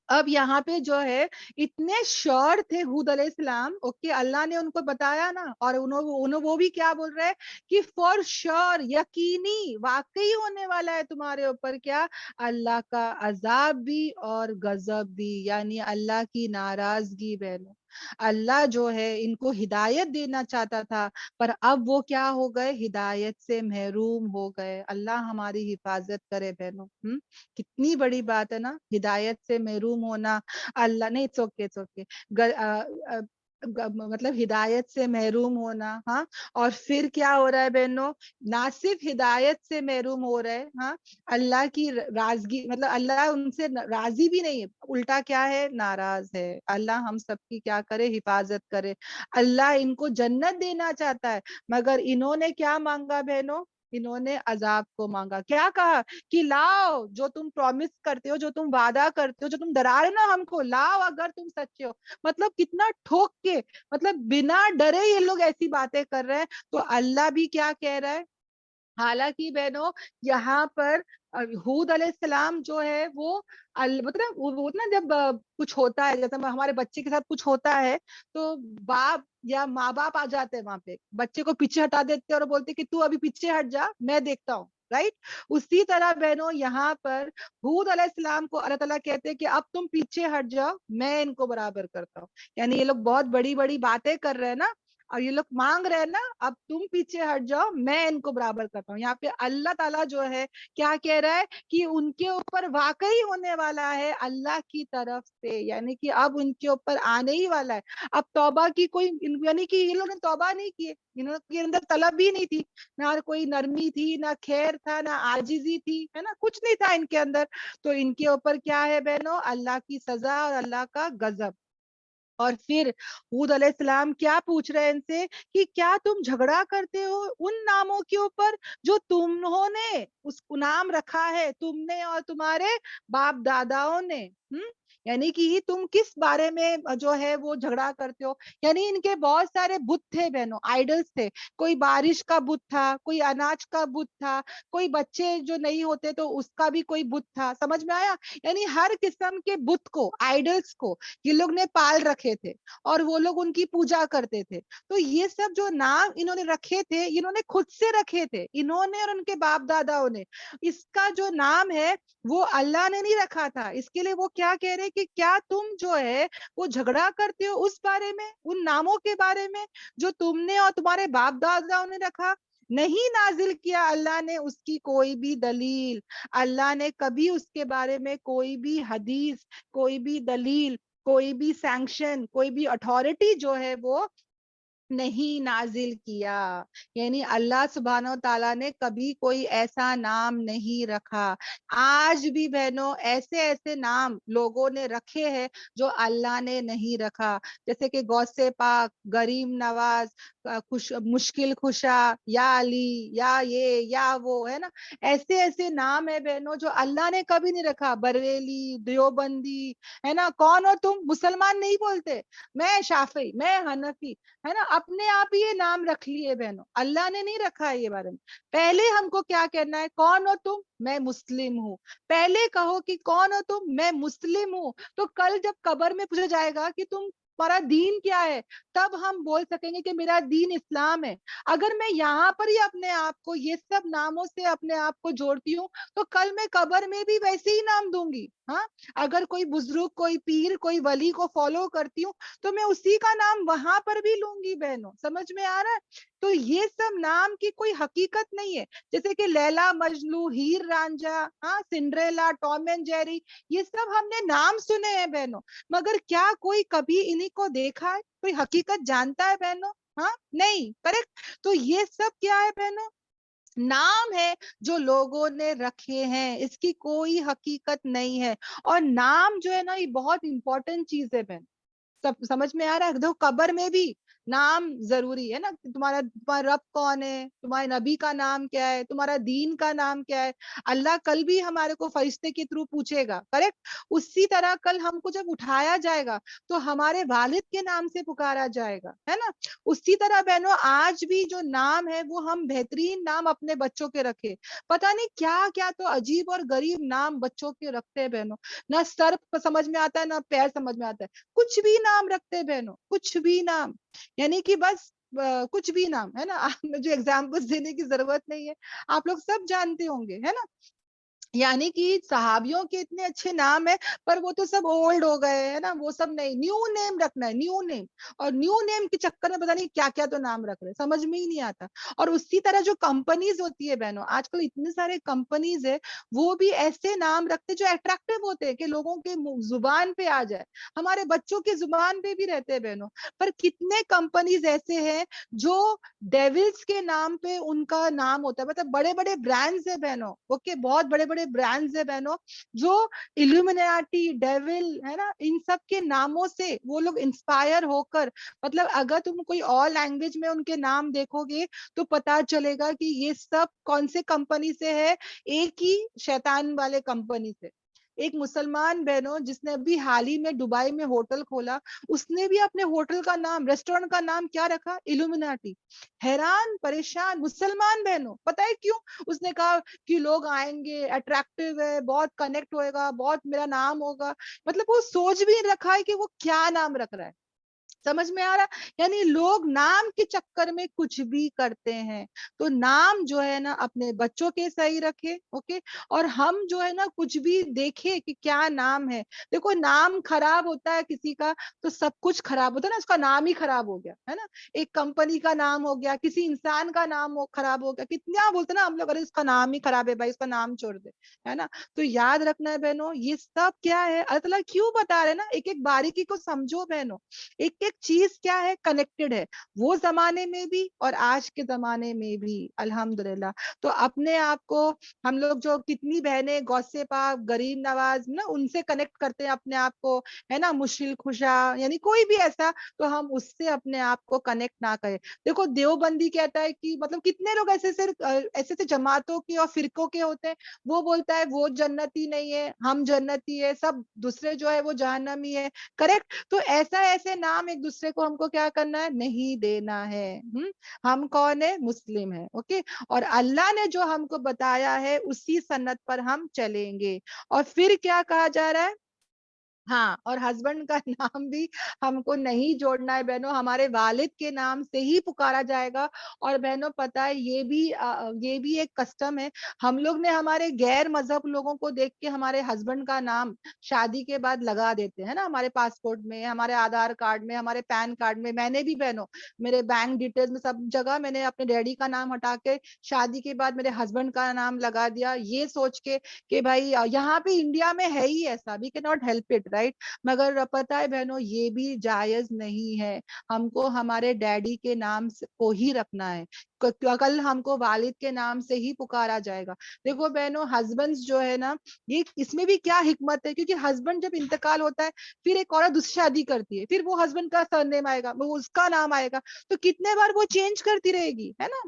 اب یہاں پہ جو ہے اتنے شور تھے ہود علیہ السلام. اوکے، اللہ نے ان کو بتایا نا، اور انہوں وہ بھی کیا بول رہے کہ فور شور، یقینی واقعی ہونے والا ہے تمہارے اوپر کیا؟ اللہ کا عذاب بھی اور غضب بھی، یعنی اللہ کی ناراضگی. بہنوں، اللہ جو ہے ان کو ہدایت دینا چاہتا تھا، پر اب وہ کیا ہو گئے؟ ہدایت سے محروم ہو گئے. اللہ ہماری حفاظت کرے بہنوں. کتنی بڑی بات ہے نا، ہدایت سے محروم ہونا. اللہ نہیں، چوکے مطلب ہدایت سے محروم ہونا. ہاں، اور پھر کیا ہو رہا ہے بہنوں؟ نہ صرف ہدایت سے محروم ہو رہے، ہاں، اللہ کی رازگی، مطلب اللہ ان سے راضی بھی نہیں ہے، الٹا کیا ہے؟ ناراض ہے. اللہ ہم سب کی کیا کرے؟ حفاظت کرے. اللہ ان کو جنت دینا چاہتا ہے، مگر انہوں نے کیا مانگا بہنوں؟ انہوں نے عذاب کو مانگا. کیا کہا کہ لاؤ جو تم پرومس کرتے ہو، جو تم وعدہ کرتے ہو، جو تم ڈرا رہے نا ہم کو، لاؤ اگر تم سچے ہو. مطلب کتنا ٹھوک کے، مطلب بنا ڈرے یہ لوگ ایسی باتیں کر رہے ہیں. تو اللہ بھی کیا کہہ رہا ہے؟ حالانکہ بہنوں یہاں پر ہود علیہ السلام جو ہے وہ مطلب وہ نا جب کچھ ہوتا ہے، جیسے ہمارے بچے کے ساتھ کچھ ہوتا ہے تو باپ یا ماں باپ آ جاتے ہیں وہاں پہ، بچے کو پیچھے ہٹا دیتے اور بولتے کہ تو ابھی پیچھے ہٹ جا، میں دیکھتا ہوں. رائٹ؟ اسی طرح بہنوں یہاں پر ہود علیہ السلام کو اللہ تعالیٰ کہتے ہیں کہ اب تم پیچھے ہٹ جاؤ، میں ان کو برابر کرتا ہوں. یعنی یہ لوگ بہت بڑی بڑی باتیں کر رہے ہیں نا، اور یہ لوگ مانگ رہے ہیں نا، اب تم پیچھے ہٹ جاؤ، میں ان کو برابر کرتا ہوں. یہاں پہ اللہ تعالیٰ جو ہے کیا کہہ رہا ہے کہ ان کے اوپر واقعی ہونے والا ہے اللہ کی طرف سے، یعنی کہ اب ان کے اوپر آنے ہی والا ہے. اب توبہ کی کوئی، یعنی کہ یہ لوگ نے توبہ نہیں کیے، انہوں کے اندر طلب بھی نہیں تھی، نہ کوئی نرمی تھی، نہ خیر تھا، نہ عاجزی تھی، ہے نا، کچھ نہیں تھا ان کے اندر. تو ان کے اوپر کیا ہے بہنوں؟ اللہ کی سزا اور اللہ کا غضب. اور پھر ہود علیہ السلام کیا پوچھ رہے ہیں ان سے کہ کیا تم جھگڑا کرتے ہو ان ناموں کے اوپر جو تمہوں نے اس کو نام رکھا ہے، تم نے اور تمہارے باپ داداؤں نے. یعنی کہ تم کس بارے میں جو ہے وہ جھگڑا کرتے ہو؟ یعنی ان کے بہت سارے بت تھے بہنوں، آئیڈلز تھے. کوئی بارش کا بت تھا، کوئی اناج کا بت تھا، کوئی بچے جو نہیں ہوتے تو اس کا بھی کوئی بت تھا. سمجھ میں آیا؟ یعنی ہر قسم کے بت کو، آئیڈلز کو یہ لوگ نے پال رکھے تھے اور وہ لوگ ان کی پوجا کرتے تھے. تو یہ سب جو نام انہوں نے رکھے تھے، انہوں نے خود سے رکھے تھے، انہوں نے اور ان کے باپ داداؤں نے. اس کا جو نام ہے وہ اللہ نے نہیں رکھا تھا. اس کے لیے وہ کیا کہہ رہے کہ کیا تم جو ہے وہ جھگڑا کرتے ہو اس بارے میں، ان ناموں کے بارے میں جو تم نے اور تمہارے باپ داداؤں نے رکھا؟ نہیں نازل کیا اللہ نے اس کی کوئی بھی دلیل. اللہ نے کبھی اس کے بارے میں کوئی بھی حدیث، کوئی بھی دلیل، کوئی بھی سینکشن، کوئی بھی اتھارٹی جو ہے وہ نہیں نازل کیا. یعنی اللہ سبحانہ و تعالیٰ نے کبھی کوئی ایسا نام نہیں رکھا. آج بھی بہنوں ایسے ایسے نام لوگوں نے رکھے ہیں جو اللہ نے نہیں رکھا، جیسے کہ غوث پاک، غریب نواز، مشکل کشا، یا علی، یا یہ یا وہ، ہے نا. ایسے ایسے نام ہے بہنوں جو اللہ نے کبھی نہیں رکھا. بریلی، دیوبندی، ہے نا. کون ہو تم؟ مسلمان نہیں بولتے، میں شافعی، میں حنفی، ہے نا. اپنے آپ ہی یہ نام رکھ لیے بہنوں, اللہ نے نہیں رکھا ہے یہ بارے میں. پہلے ہم کو کیا کہنا ہے, کون ہو تم, میں مسلم ہوں. پہلے کہو کہ کون ہو تم, میں مسلم ہوں. تو کل جب قبر میں پوچھا جائے گا کہ تمہارا دین کیا ہے, تب ہم بول سکیں گے کہ میرا دین اسلام ہے. اگر میں یہاں پر ہی اپنے آپ کو یہ سب ناموں سے اپنے آپ کو جوڑتی ہوں, تو کل میں قبر میں بھی ویسے ہی نام دوں گی. ہاں, اگر کوئی بزرگ, کوئی پیر, کوئی ولی کو فالو کرتی ہوں, تو میں اسی کا نام وہاں پر بھی لوں گی بہنوں. سمجھ میں آ رہا ہے؟ تو یہ سب نام کی کوئی حقیقت نہیں ہے. جیسے کہ لیلا مجنو, ہیر رانجھا, ہاں, سنڈریلا, ٹام اینڈ جیری, یہ سب ہم نے نام سنے ہیں بہنوں, مگر کیا کوئی کبھی انہیں کو دیکھا ہے, کوئی حقیقت جانتا ہے بہنوں؟ ہاں نہیں, کریکٹ. تو یہ سب کیا ہے بہنوں, نام ہے جو لوگوں نے رکھے ہیں, اس کی کوئی حقیقت نہیں ہے. اور نام جو ہے نا, یہ بہت امپورٹنٹ چیز ہے بہن. سب سمجھ میں آ رہا ہے؟ دیکھو قبر میں بھی نام ضروری ہے نا, تمہارا رب کون ہے, تمہارے نبی کا نام کیا ہے, تمہارا دین کا نام کیا ہے. اللہ کل بھی ہمارے کو فرشتے کے تھرو پوچھے گا, کریکٹ. اسی طرح کل ہم کو جب اٹھایا جائے گا تو ہمارے والد کے نام سے پکارا جائے گا, ہے نا. اسی طرح بہنوں آج بھی جو نام ہے وہ ہم بہترین نام اپنے بچوں کے رکھے. پتہ نہیں کیا کیا تو عجیب اور غریب نام بچوں کے رکھتے ہیں بہنوں, نہ سر سمجھ میں آتا ہے نہ پیر سمجھ میں آتا ہے, کچھ بھی نام رکھتے بہنوں, کچھ بھی نام. یعنی کہ بس کچھ بھی نام, ہے نا. مجھے ایگزامپل دینے کی ضرورت نہیں ہے, آپ لوگ سب جانتے ہوں گے, ہے نا. یعنی کہ صحابیوں کے اتنے اچھے نام ہے, پر وہ تو سب اولڈ ہو گئے ہیں نا, وہ سب نہیں. نیو نیم رکھنا ہے, نیو نیم. اور نیو نیم کے چکر میں پتہ نہیں کیا کیا تو نام رکھ رہے, سمجھ میں ہی نہیں آتا. اور اسی طرح جو کمپنیز ہوتی ہے بہنوں, آج کل اتنے سارے کمپنیز ہے, وہ بھی ایسے نام رکھتے جو اٹریکٹیو ہوتے ہیں, کہ لوگوں کے زبان پہ آ جائے, ہمارے بچوں کی زبان پہ بھی رہتے ہیں بہنوں. پر کتنے کمپنیز ایسے ہیں جو ڈیولز کے نام پہ ان کا نام ہوتا ہے, مطلب بڑے بڑے برانڈز ہیں بہنوں, اوکے, بہت بڑے بڑے برانڈز ہیں بہنوں, جو الومیناٹی, ڈیول, ہے نا, ان سب کے ناموں سے وہ لوگ انسپائر ہو کر, مطلب اگر تم کوئی اور لینگویج میں ان کے نام دیکھو گے تو پتا چلے گا کہ یہ سب کون سے کمپنی سے ہے, ایک ہی شیطان والے کمپنی سے. ایک مسلمان بہنوں جس نے ابھی حال ہی میں دبئی میں ہوٹل کھولا, اس نے بھی اپنے ہوٹل کا نام, ریسٹورینٹ کا نام کیا رکھا, الومیناٹی. حیران پریشان مسلمان بہنوں, پتہ ہے کیوں؟ اس نے کہا کہ لوگ آئیں گے, اٹریکٹیو ہے, بہت کنیکٹ ہوئے گا, بہت میرا نام ہوگا. مطلب وہ سوچ بھی رکھا ہے کہ وہ کیا نام رکھ رہا ہے. سمجھ میں آ رہا؟ یعنی لوگ نام کے چکر میں کچھ بھی کرتے ہیں. تو نام جو ہے نا اپنے بچوں کے صحیح رکھے, اوکے. اور ہم جو ہے نا کچھ بھی دیکھے کہ کیا نام ہے. دیکھو نام خراب ہوتا ہے کسی کا تو سب کچھ خراب ہوتا ہے نا, اس کا نام ہی خراب ہو گیا, ہے نا. ایک کمپنی کا نام ہو گیا, کسی انسان کا نام خراب ہو گیا, کتنا بولتے نا ہم لوگ, ارے اس کا نام ہی خراب ہے بھائی, اس کا نام چھوڑ دے, ہے نا. تو یاد رکھنا ہے بہنوں, یہ سب کیا ہے, اللہ تعالیٰ کیوں بتا رہے نا, ایک ایک باریکی کو سمجھو بہنوں. ایک ایک چیز کیا ہے, کنیکٹڈ ہے, وہ زمانے میں بھی اور آج کے زمانے میں بھی, الحمدللہ. تو اپنے آپ کو ہم لوگ جو کتنی بہنیں غوث پاک, غریب نواز نا, ان سے کنیکٹ کرتے ہیں اپنے آپ کو, ہے نا, مشکل خوشا, یعنی کوئی بھی ایسا, تو ہم اس سے اپنے آپ کو کنیکٹ نہ کریں. دیکھو دیوبندی کہتا ہے کہ مطلب کتنے لوگ ایسے جماعتوں کے اور فرقوں کے ہوتے ہیں, وہ بولتا ہے وہ جنتی نہیں ہے, ہم جنتی ہے, سب دوسرے جو ہے وہ جہنمی ہے, کریکٹ. تو ایسے نام ایک دوسرے کو ہم کو کیا کرنا ہے, نہیں دینا ہے. ہم کون ہے, مسلم ہے, اوکے. اور اللہ نے جو ہم کو بتایا ہے اسی سنت پر ہم چلیں گے. اور پھر کیا کہا جا رہا ہے, ہاں, اور ہسبینڈ کا نام بھی ہم کو نہیں جوڑنا ہے بہنوں, ہمارے والد کے نام سے ہی پکارا جائے گا. اور بہنوں پتہ ہے یہ بھی ایک کسٹم ہے, ہم لوگ نے ہمارے غیر مذہب لوگوں کو دیکھ کے ہمارے ہسبینڈ کا نام شادی کے بعد لگا دیتے ہیں نا, ہمارے پاسپورٹ میں, ہمارے آدھار کارڈ میں, ہمارے پین کارڈ میں. میں نے بھی بہنوں میرے بینک ڈیٹیل میں سب جگہ میں نے اپنے ڈیڈی کا نام ہٹا کے شادی کے بعد میرے ہسبینڈ کا نام لگا دیا, یہ سوچ کے کہ بھائی یہاں پہ انڈیا میں ہے ہی ایسا, we can not help it, right. مگر پتہ ہے بہنوں یہ بھی جائز نہیں ہے, ہم کو ہمارے ڈیڈی کے نام کو ہی رکھنا ہے, کل ہم کو والد کے نام سے ہی پکارا جائے گا. دیکھو بہنوں ہسبینڈ جو ہے نا, یہ اس میں بھی کیا حکمت ہے, کیونکہ ہسبینڈ جب انتقال ہوتا ہے پھر ایک عورت دوسری شادی کرتی ہے, پھر وہ ہسبینڈ کا سرنیم آئے گا, وہ اس کا نام آئے گا, تو کتنے بار وہ چینج کرتی رہے گی, ہے نا.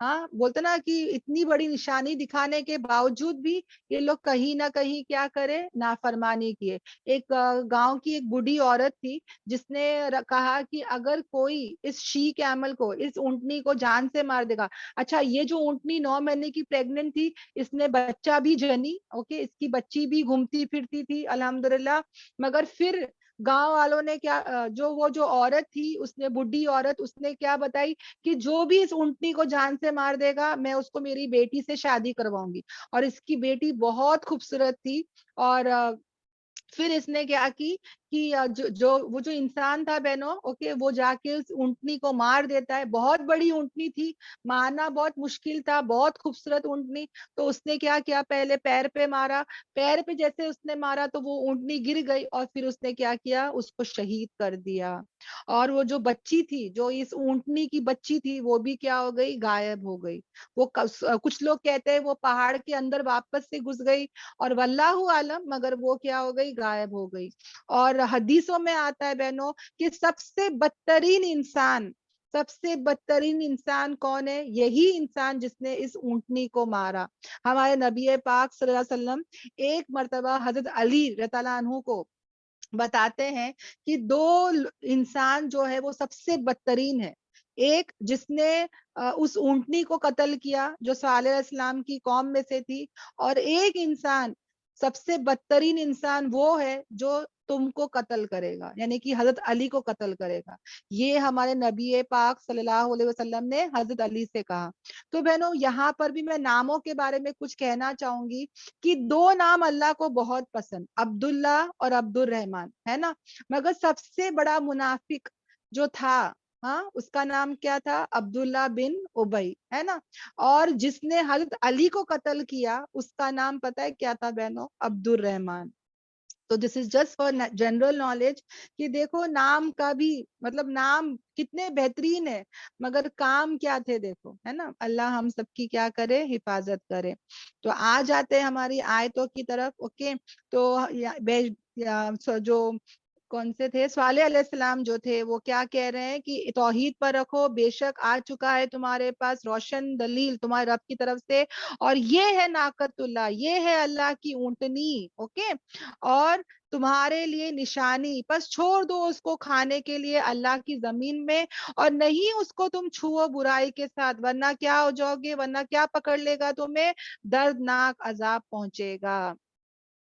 ہاں بولتے نا کہ اتنی بڑی نشانی دکھانے کے باوجود بھی یہ لوگ کہیں نہ کہیں کیا کرے، نافرمانی کیے. ایک گاؤں کی ایک بوڑھی عورت تھی جس نے کہا کہ اگر کوئی اس شی کیمل کو، اس اونٹنی کو جان سے مار دے گا. اچھا یہ جو اونٹنی 9 مہینے کی پریگننٹ تھی، اس نے بچہ بھی جنی، اوکے، اس کی بچی بھی گھومتی پھرتی تھی الحمدللہ. مگر پھر گاؤں والوں نے کیا، وہ جو عورت تھی، اس نے بڈھی عورت، اس نے کیا بتائی کہ جو بھی اس اونٹنی کو جان سے مار دے گا میں اس کو میری بیٹی سے شادی کرواؤں گی. اور اس کی بیٹی بہت خوبصورت تھی. اور پھر اس نے کیا کی کہ وہ جو انسان تھا بہنوں، اوکے، وہ جا کے اس اونٹنی کو مار دیتا ہے. بہت بڑی اونٹنی تھی، مارنا بہت مشکل تھا، بہت خوبصورت اونٹنی. تو اس نے کیا کیا، پہلے پیر پہ مارا. پیر پہ جیسے اس نے مارا تو وہ اونٹنی گر گئی، اور پھر اس نے کیا کیا، اس کو شہید کر دیا. اور وہ جو بچی تھی، جو اس اونٹنی کی بچی تھی، وہ بھی کیا ہو گئی، غائب ہو گئی. وہ کچھ لوگ کہتے ہیں وہ پہاڑ کے اندر واپس سے گھس گئی، اور واللہ عالم، مگر وہ کیا ہو گئی، غائب ہو گئی. اور حدیثوں میں آتا ہے بہنوں کہ سب سے بدترین انسان کون ہے؟ یہی انسان جس نے اس اونٹنی کو مارا. ہمارے نبی پاک صلی اللہ علیہ وسلم ایک مرتبہ حضرت علی رضی اللہ عنہ کو بتاتے ہیں کہ 2 انسان جو ہے وہ سب سے بدترین ہے. ایک جس نے اس اونٹنی کو قتل کیا جو صالح علیہ السلام کی قوم میں سے تھی، اور ایک انسان، سب سے بدترین انسان وہ ہے جو تم کو قتل کرے گا، یعنی کہ حضرت علی کو قتل کرے گا. یہ ہمارے نبی پاک صلی اللہ علیہ وسلم نے حضرت علی سے کہا. تو بہنوں یہاں پر بھی میں ناموں کے بارے میں کچھ کہنا چاہوں گی کہ 2 نام اللہ کو بہت پسند، عبداللہ اور عبد الرحمن، ہے نا. مگر سب سے بڑا منافق جو تھا، ہاں، اس کا نام کیا تھا؟ عبداللہ بن ابی، ہے نا. اور جس نے حضرت علی کو قتل کیا اس کا نام پتہ ہے کیا تھا بہنوں؟ عبد الرحمن. تو this is just for general knowledge کہ دیکھو نام کا بھی مطلب نام کتنے بہترین ہے، مگر کام کیا تھے دیکھو، ہے نا. اللہ ہم سب کی کیا کرے، حفاظت کرے. تو آ جاتے ہماری آیتوں کی طرف. اوکے، تو جو کون سے تھے، صالح علیہ السلام جو تھے، وہ کیا کہہ رہے ہیں کہ توحید پر رکھو، بے شک آ چکا ہے تمہارے پاس روشن دلیل تمہارے رب کی طرف سے، اور یہ ہے ناقۃ اللہ، یہ ہے اللہ کی اونٹنی، اوکے، اور تمہارے لیے نشانی، بس چھوڑ دو اس کو کھانے کے لیے اللہ کی زمین میں، اور نہیں اس کو تم چھوؤ برائی کے ساتھ، ورنہ کیا ہو جاؤ گے، ورنہ کیا پکڑ لے گا تمہیں، دردناک عذاب پہنچے گا.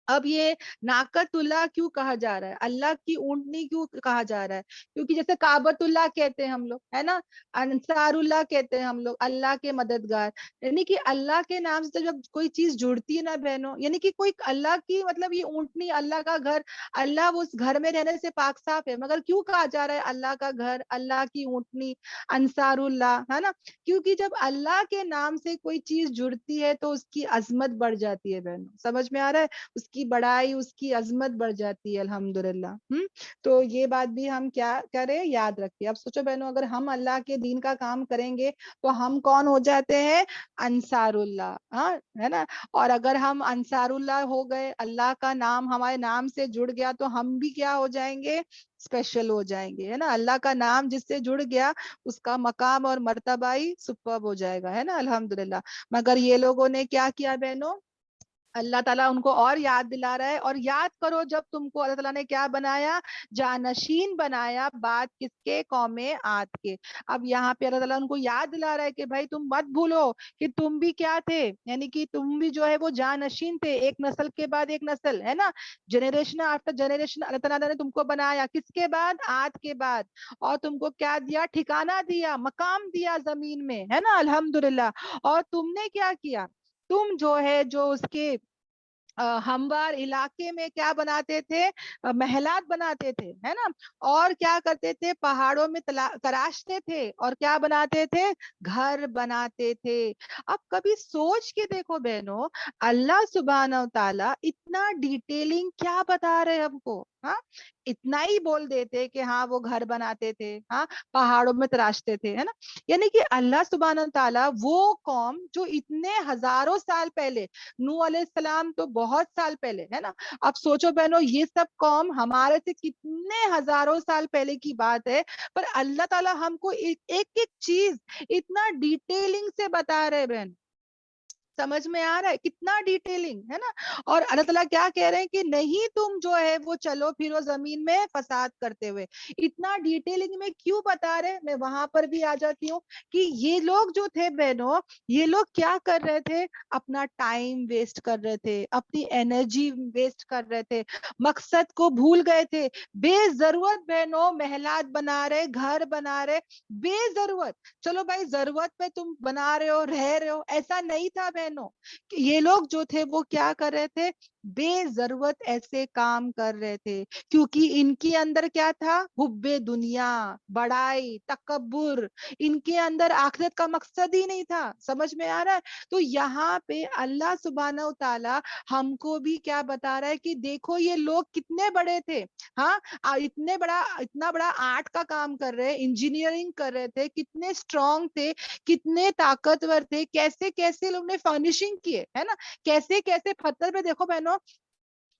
اب یہ ناقۃ اللہ کیوں کہا جا رہا ہے، اللہ کی اونٹنی کیوں کہا جا رہا ہے؟ کیونکہ جیسے کعبۃ اللہ کہتے ہیں ہم لوگ، ہے نا، انصار اللہ کہتے ہیں ہم لوگ، اللہ کے مددگار. یعنی کہ اللہ کے نام سے جب کوئی چیز جڑتی ہے نا بہنوں، یعنی کہ کوئی اللہ کی مطلب یہ اونٹنی، اللہ کا گھر، اللہ اس گھر میں رہنے سے پاک صاف ہے، مگر کیوں کہا جا رہا ہے اللہ کا گھر، اللہ کی اونٹنی، انصار اللہ، ہے نا. کیونکہ جب اللہ کے نام سے کوئی چیز جڑتی ہے تو اس کی عظمت بڑھ جاتی ہے بہنوں. سمجھ میں آ رہا ہے؟ اس کی بڑائی، اس کی عظمت بڑھ جاتی ہے الحمدللہ. تو یہ بات بھی ہم کیا کریں، یاد رکھیے. اب سوچو بہنوں، اگر ہم اللہ کے دین کا کام کریں گے تو ہم کون ہو جاتے ہیں؟ انصار اللہ، ہاں، ہے نا. اور اگر ہم انصار اللہ ہو گئے، اللہ کا نام ہمارے نام سے جڑ گیا، تو ہم بھی کیا ہو جائیں گے؟ اسپیشل ہو جائیں گے، ہے نا. اللہ کا نام جس سے جڑ گیا اس کا مقام اور مرتبہ ہی سپرب ہو جائے گا، ہے نا، الحمدللہ. مگر یہ لوگوں نے کیا کیا بہنوں؟ اللہ تعالیٰ ان کو اور یاد دلا رہا ہے، اور یاد کرو جب تم کو اللہ تعالیٰ نے کیا بنایا؟ جانشین بنایا، بات کس کے؟ قوم عاد کے. اب یہاں پہ اللہ تعالیٰ ان کو یاد دلا رہا ہے کہ بھائی تم مت بھولو کہ تم بھی کیا تھے، یعنی کہ تم بھی جو ہے وہ جانشین تھے، ایک نسل کے بعد ایک نسل، ہے نا، جنریشن آفٹر جنریشن اللہ تعالیٰ نے تم کو بنایا، کس کے بعد؟ عاد کے بعد. اور تم کو کیا دیا؟ ٹھکانہ دیا، مقام دیا زمین میں، ہے نا، الحمدللہ. اور تم نے کیا کیا؟ تم جو ہے جو اس کے ہموار علاقے میں کیا بناتے تھے؟ محلات بناتے تھے، ہے نا. اور کیا کرتے تھے؟ پہاڑوں میں تراشتے تھے، اور کیا بناتے تھے؟ گھر بناتے تھے. اب کبھی سوچ کے دیکھو بہنوں، اللہ سبحانہ و تعالیٰ اتنا اتنا ڈیٹیلنگ کیا بتا رہے ہم کو. ہاں اتنا ہی بول دیتے کہ ہاں وہ گھر بناتے تھے, ہاں پہاڑوں میں تراشتے تھے, ہے نا. یعنی کہ اللہ سبحانہ تعالیٰ وہ قوم جو اتنے ہزاروں سال پہلے, نوح علیہ السلام تو بہت سال پہلے, ہے نا. اب سوچو بہنوں, یہ سب قوم ہمارے سے کتنے ہزاروں سال پہلے کی بات ہے, پر اللہ تعالیٰ ہم کو ایک ایک چیز اتنا ڈیٹیلنگ سے بتا رہے بہن. سمجھ میں آ رہا ہے کتنا ڈیٹیلنگ ہے نا. اور اللہ تعالیٰ کیا کہہ رہے ہیں کہ نہیں تم جو ہے وہ چلو پھرو زمین میں فساد کرتے ہوئے. اتنا ڈیٹیلنگ میں کیوں بتا رہے, میں وہاں پر بھی آ جاتی ہوں کہ یہ لوگ جو تھے بہنوں, یہ لوگ کیا کر رہے تھے, اپنا ٹائم ویسٹ کر رہے تھے, اپنی انرجی ویسٹ کر رہے تھے, مقصد کو بھول گئے تھے. بے ضرورت بہنوں محلات بنا رہے, گھر بنا رہے بے ضرورت. چلو بھائی ضرورت پہ تم بنا رہے ہو, رہ رہے ہو, ایسا نہیں تھا بہنوں. یہ لوگ جو تھے وہ کیا کر رہے تھے, بے ضرورت ایسے کام کر رہے تھے, کیونکہ ان کے اندر کیا تھا, حب دنیا, بڑائی, تکبر. ان کے اندر آخرت کا مقصد ہی نہیں تھا. سمجھ میں آ رہا ہے. تو یہاں پہ اللہ سبحانہ تعالیٰ ہم کو بھی کیا بتا رہا ہے کہ دیکھو یہ لوگ کتنے بڑے تھے. ہاں اتنا بڑا آرٹ کا کام کر رہے, انجینئرنگ کر رہے تھے, کتنے اسٹرانگ تھے, کتنے طاقتور تھے, کیسے کیسے لوگ نے فرنیشنگ کیے, ہے نا. کیسے کیسے پتھر پہ دیکھو بہنوں,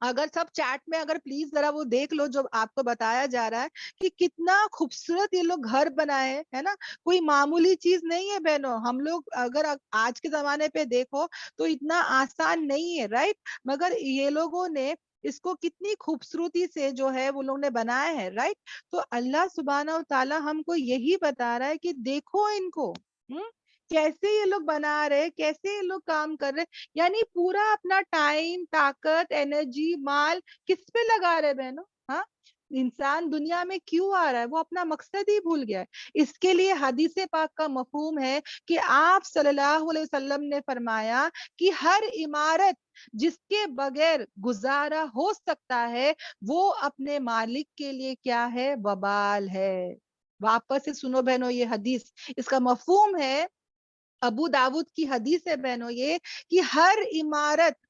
اگر سب چیٹ میں اگر پلیز ذرا وہ دیکھ لو جو آپ کو بتایا جا رہا ہے کہ کتنا خوبصورت یہ لوگ گھر بنائے, ہے نا. کوئی معمولی چیز نہیں ہے بہنوں. ہم لوگ اگر آج کے زمانے پہ دیکھو تو اتنا آسان نہیں ہے, رائٹ. مگر یہ لوگوں نے اس کو کتنی خوبصورتی سے جو ہے وہ لوگ نے بنایا ہے, رائٹ. تو اللہ سبحانہ تعالیٰ ہم کو یہی بتا رہا ہے کہ دیکھو ان کو کیسے یہ لوگ بنا رہے, کیسے یہ لوگ کام کر رہے. یعنی پورا اپنا ٹائم, طاقت, انرجی, مال کس پہ لگا رہے بہنوں. ہاں انسان دنیا میں کیوں آ رہا ہے, وہ اپنا مقصد ہی بھول گیا ہے. اس کے لیے حدیث پاک کا مفہوم ہے کہ آپ صلی اللہ علیہ وسلم نے فرمایا کہ ہر عمارت جس کے بغیر گزارا ہو سکتا ہے وہ اپنے مالک کے لیے کیا ہے, وبال ہے. واپس سے سنو بہنوں یہ حدیث, اس کا مفہوم ہے, ابو داود کی حدیث ہے بہنوں یہ, کہ ہر عمارت,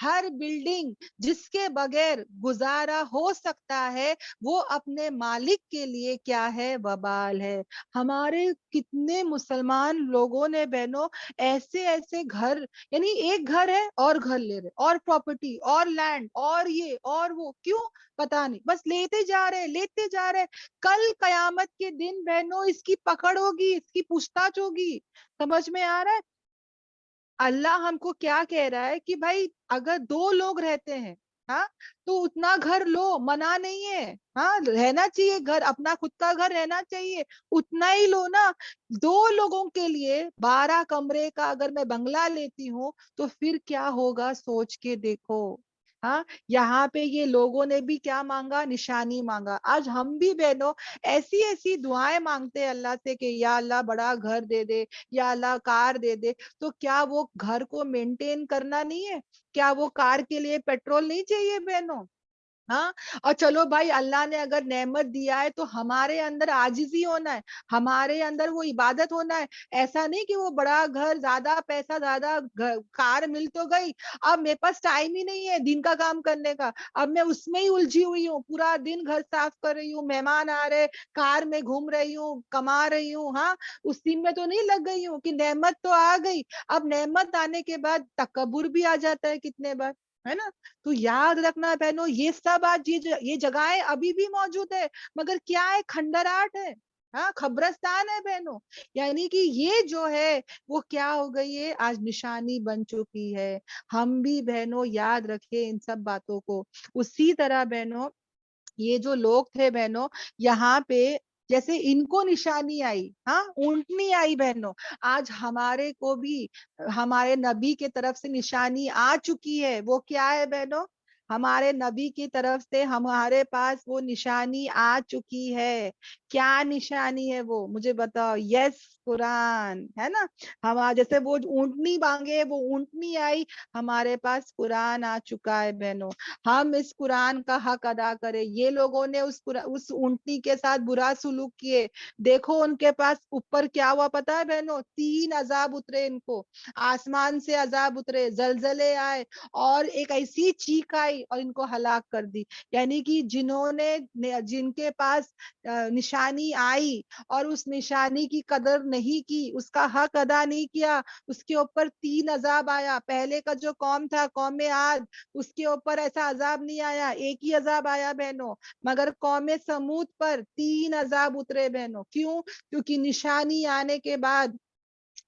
ہر بلڈنگ جس کے بغیر گزارا ہو سکتا ہے وہ اپنے مالک کے لیے کیا ہے, وبال ہے. ہمارے کتنے مسلمان لوگوں نے بہنوں ایسے ایسے گھر, یعنی ایک گھر ہے اور گھر لے رہے, اور پراپرٹی, اور لینڈ, اور یہ اور وہ, کیوں پتا نہیں, بس لیتے جا رہے. کل قیامت کے دن بہنوں اس کی پکڑ ہوگی, اس کی پوچھتاچھ ہوگی. سمجھ میں آ رہا ہے. اللہ ہم کو کیا کہہ رہا ہے کہ بھائی اگر 2 لوگ رہتے ہیں, ہاں تو اتنا گھر لو, منع نہیں ہے, ہاں رہنا چاہیے گھر, اپنا خود کا گھر رہنا چاہیے, اتنا ہی لو نا. 2 لوگوں کے لیے 12 کمرے کا اگر میں بنگلہ لیتی ہوں تو پھر کیا ہوگا, سوچ کے دیکھو. ہاں یہاں پہ یہ لوگوں نے بھی کیا مانگا, نشانی مانگا. آج ہم بھی بہنوں ایسی ایسی دعائیں مانگتے ہیں اللہ سے کہ یا اللہ بڑا گھر دے دے, یا اللہ کار دے دے. تو کیا وہ گھر کو مینٹین کرنا نہیں ہے, کیا وہ کار کے لیے پیٹرول نہیں چاہیے بہنوں. ہاں اور چلو بھائی اللہ نے اگر نعمت دیا ہے تو ہمارے اندر عاجزی ہونا ہے, ہمارے اندر وہ عبادت ہونا ہے. ایسا نہیں کہ وہ بڑا گھر, زیادہ پیسہ, زیادہ کار مل تو گئی, اب میرے پاس ٹائم ہی نہیں ہے دین کا کام کرنے کا, اب میں اس میں ہی الجھی ہوئی ہوں, پورا دن گھر صاف کر رہی ہوں, مہمان آ رہے, کار میں گھوم رہی ہوں, کما رہی ہوں. ہاں اس دن میں تو نہیں لگ گئی ہوں کہ نعمت تو آ گئی, اب نعمت آنے کے بعد تکبر بھی آ جاتا ہے کتنے بار, ہے نا. تو یاد رکھنا بہنوں یہ سب آج یہ جگہیں ابھی بھی موجود ہے, مگر کیا ہے, کھنڈرات ہے, ہاں قبرستان ہے بہنوں. یعنی کہ یہ جو ہے وہ کیا ہو گئی ہے, آج نشانی بن چکی ہے. ہم بھی بہنوں یاد رکھے ان سب باتوں کو. اسی طرح بہنوں یہ جو لوگ تھے بہنوں, یہاں پہ جیسے ان کو نشانی آئی, ہاں اونٹنی آئی بہنوں, آج ہمارے کو بھی ہمارے نبی کے طرف سے نشانی آ چکی ہے. وہ کیا ہے بہنوں, ہمارے نبی کی طرف سے ہمارے پاس وہ نشانی آ چکی ہے. کیا نشانی ہے وہ مجھے بتاؤ؟ یس قرآن ہے نا. ہم جیسے وہ اونٹنی مانگے وہ اونٹنی آئی, ہمارے پاس قرآن آ چکا ہے بہنوں. ہم اس قرآن کا حق ادا کریں. یہ لوگوں نے اس اونٹنی کے ساتھ برا سلوک کیے, دیکھو ان کے پاس اوپر کیا ہوا پتا ہے بہنوں؟ 3 عذاب اترے ان کو, آسمان سے عذاب اترے, زلزلے آئے اور ایک ایسی چیخ آئی اور ان کو ہلاک کر دی. یعنی کہ جن کے پاس نشانی آئی اور اس نشانی کی قدر نہیں کی, اس کا حق ادا نہیں کیا, اس کے اوپر 3 عذاب آیا. پہلے کا جو قوم تھا قوم عاد, اس کے اوپر ایسا عذاب نہیں آیا, ایک ہی عذاب آیا بہنوں. مگر قوم سمود پر 3 عذاب اترے بہنوں. کیوں؟ کیونکہ نشانی آنے کے بعد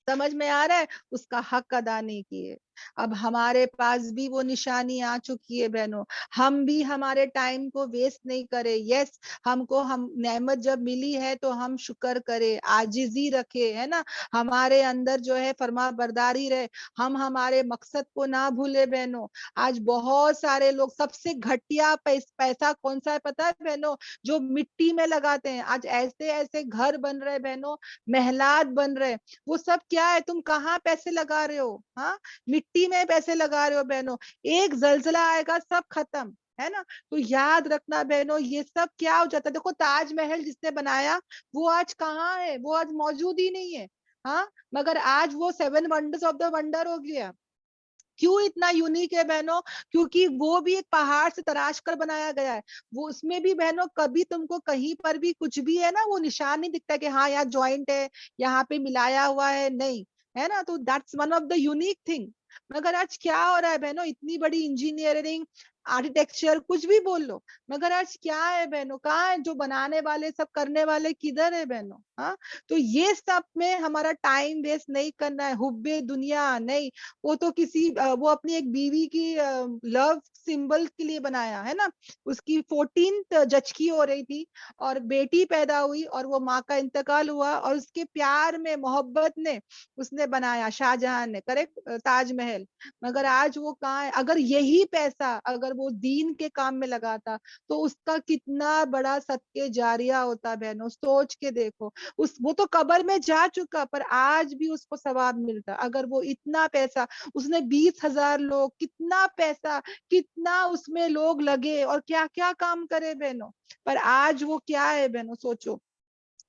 سمجھ میں آ رہا ہے اس کا حق ادا نہیں کیے. اب ہمارے پاس بھی وہ نشانی آ چکی ہے بہنوں. ہم بھی ہمارے ٹائم کو ویسٹ نہیں کرے. یس, ہم کو نعمت جب ملی ہے تو ہم شکر کرے, عاجزی رکھے, ہے نا, ہمارے اندر جو ہے فرما برداری رہے, ہم ہمارے مقصد کو نہ بھولے بہنوں. آج بہت سارے لوگ, سب سے گھٹیا پیسہ کون سا ہے پتا ہے بہنوں؟ جو مٹی میں لگاتے ہیں. آج ایسے ایسے گھر بن رہے بہنوں, محلات بن رہے, وہ سب کیا ہے؟ تم کہاں پیسے لگا رہے ہو؟ ہاں, مٹی میں پیسے لگا رہے ہو بہنوں. ایک زلزلہ آئے گا سب ختم, ہے نا. تو یاد رکھنا بہنوں, یہ سب کیا ہو جاتا ہے. دیکھو تاج محل جس نے بنایا وہ آج کہاں ہے؟ وہ آج موجود ہی نہیں ہے. ہاں, مگر آج وہ 7 ونڈرز آف دا ونڈر ہو گیا. کیوں اتنا یونیک ہے بہنوں؟ کیونکہ وہ بھی ایک پہاڑ سے تراش کر بنایا گیا ہے. وہ اس میں بھی بہنوں کبھی تم کو کہیں پر بھی کچھ بھی ہے نا وہ نشان نہیں دکھتا کہ ہاں یہاں جوائنٹ ہے, یہاں پہ ملایا ہوا ہے, نہیں ہے نا. تو that's one of the unique thing. مگر آج کیا ہو رہا ہے بہنوں؟ اتنی بڑی انجینئرنگ, آرکیٹیکچر, کچھ بھی بول لو, مگر آج کیا ہے بہنوں؟ کہاں ہے جو بنانے والے, سب کرنے والے کدھر ہے بہنوں؟ ہاں, تو یہ سب میں ہمارا ٹائم ویسٹ نہیں کرنا ہے. حب دنیا نہیں, وہ تو وہ اپنی ایک بیوی کی لو سمبل کے لیے بنایا ہے نا. اس کی 14th جچکی ہو رہی تھی اور بیٹی پیدا ہوئی اور وہ ماں کا انتقال ہوا, اور اس کے پیار میں, محبت نے اس نے بنایا, شاہ جہاں نے, کریکٹ, تاج محل. مگر آج وہ کہاں ہے؟ اگر یہی پیسہ اگر وہ دین کے کام میں لگاتا تو اس کا کتنا بڑا صدقے جاریہ ہوتا بہنوں. سوچ کے دیکھو, وہ تو قبر میں جا چکا پر آج بھی اس کو ثواب ملتا. اگر وہ اتنا پیسہ, اس نے 20,000 لوگ, کتنا پیسہ, کتنا اس میں لوگ لگے اور کیا کیا کام کرے بہنوں, پر آج وہ کیا ہے بہنوں؟ سوچو.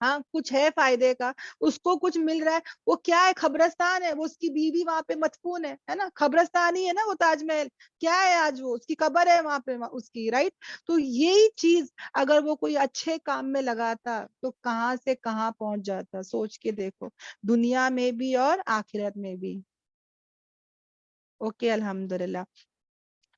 ہاں, کچھ ہے فائدے کا, اس کو کچھ مل رہا ہے, وہ کیا ہے؟ قبرستان ہے. وہ اس کی بیوی وہاں پہ مدفون ہے نا, قبرستان ہی ہے نا وہ تاج محل. کیا ہے آج؟ وہ اس کی قبر ہے وہاں پہ اس کی, رائٹ. تو یہی چیز اگر وہ کوئی اچھے کام میں لگاتا تو کہاں سے کہاں پہنچ جاتا. سوچ کے دیکھو, دنیا میں بھی اور آخرت میں بھی. اوکے, الحمدللہ.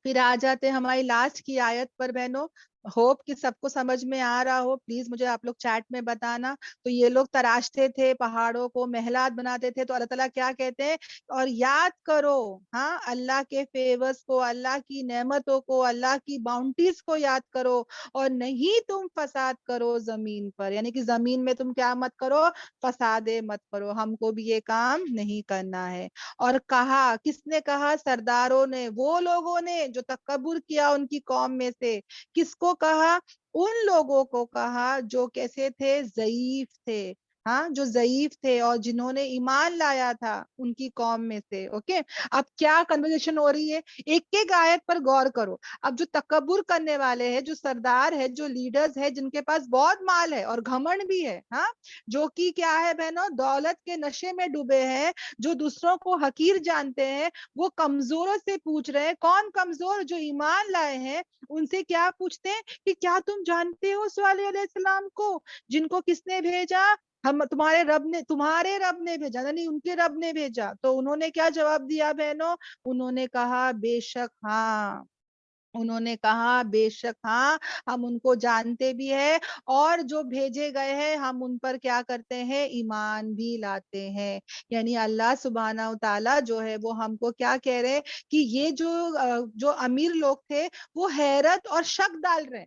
پھر آ جاتے ہماری لاسٹ کی آیت پر بہنوں. ہوپ کہ سب کو سمجھ میں آ رہا ہو. پلیز مجھے آپ لوگ چیٹ میں بتانا. تو یہ لوگ تراشتے تھے پہاڑوں کو, محلات بناتے تھے, تو اللہ تعالیٰ کیا کہتے ہیں؟ اور یاد کرو ہاں اللہ کے فیورز کو, اللہ کی نعمتوں کو, اللہ کی باؤنٹیز کو یاد کرو, اور نہیں تم فساد کرو زمین پر. یعنی کہ زمین میں تم کیا مت کرو؟ فساد مت کرو. ہم کو بھی یہ کام نہیں کرنا ہے. اور کہا, کس نے کہا؟ سرداروں نے, وہ لوگوں نے جو تکبر کیا ان کی قوم میں سے. کس کو کہا؟ ان لوگوں کو کہا جو کیسے تھے؟ ضعیف تھے. ہاں, جو ضعیف تھے اور جنہوں نے ایمان لایا تھا ان کی قوم میں سے. اوکے, اب کیا کنورسیشن ہو رہی ہے؟ ایک ایک آیت پر غور کرو. اب جو تکبر کرنے والے ہیں, جو سردار ہے, جو لیڈرز ہے, جن کے پاس بہت مال ہے اور گھمنڈ بھی ہے, ہاں, جو کہ کیا ہے بہنوں؟ دولت کے نشے میں ڈوبے ہیں, جو دوسروں کو حقیر جانتے ہیں, وہ کمزوروں سے پوچھ رہے ہیں. کون کمزور؟ جو ایمان لائے ہیں. ان سے کیا پوچھتے ہیں کہ کیا تم جانتے ہو صالح علیہ السلام کو, جن کو کس نے بھیجا؟ تمہارے رب نے بھیجا, یعنی ان کے رب نے بھیجا. تو انہوں نے کیا جواب دیا بہنوں؟ انہوں نے کہا بے شک ہاں. انہوں نے کہا بے شک ہاں, ہم ان کو جانتے بھی ہیں, اور جو بھیجے گئے ہیں ہم ان پر کیا کرتے ہیں؟ ایمان بھی لاتے ہیں. یعنی اللہ سبحانہ و تعالیٰ جو ہے وہ ہم کو کیا کہہ رہے کہ یہ جو امیر لوگ تھے وہ حیرت اور شک ڈال رہے ہیں.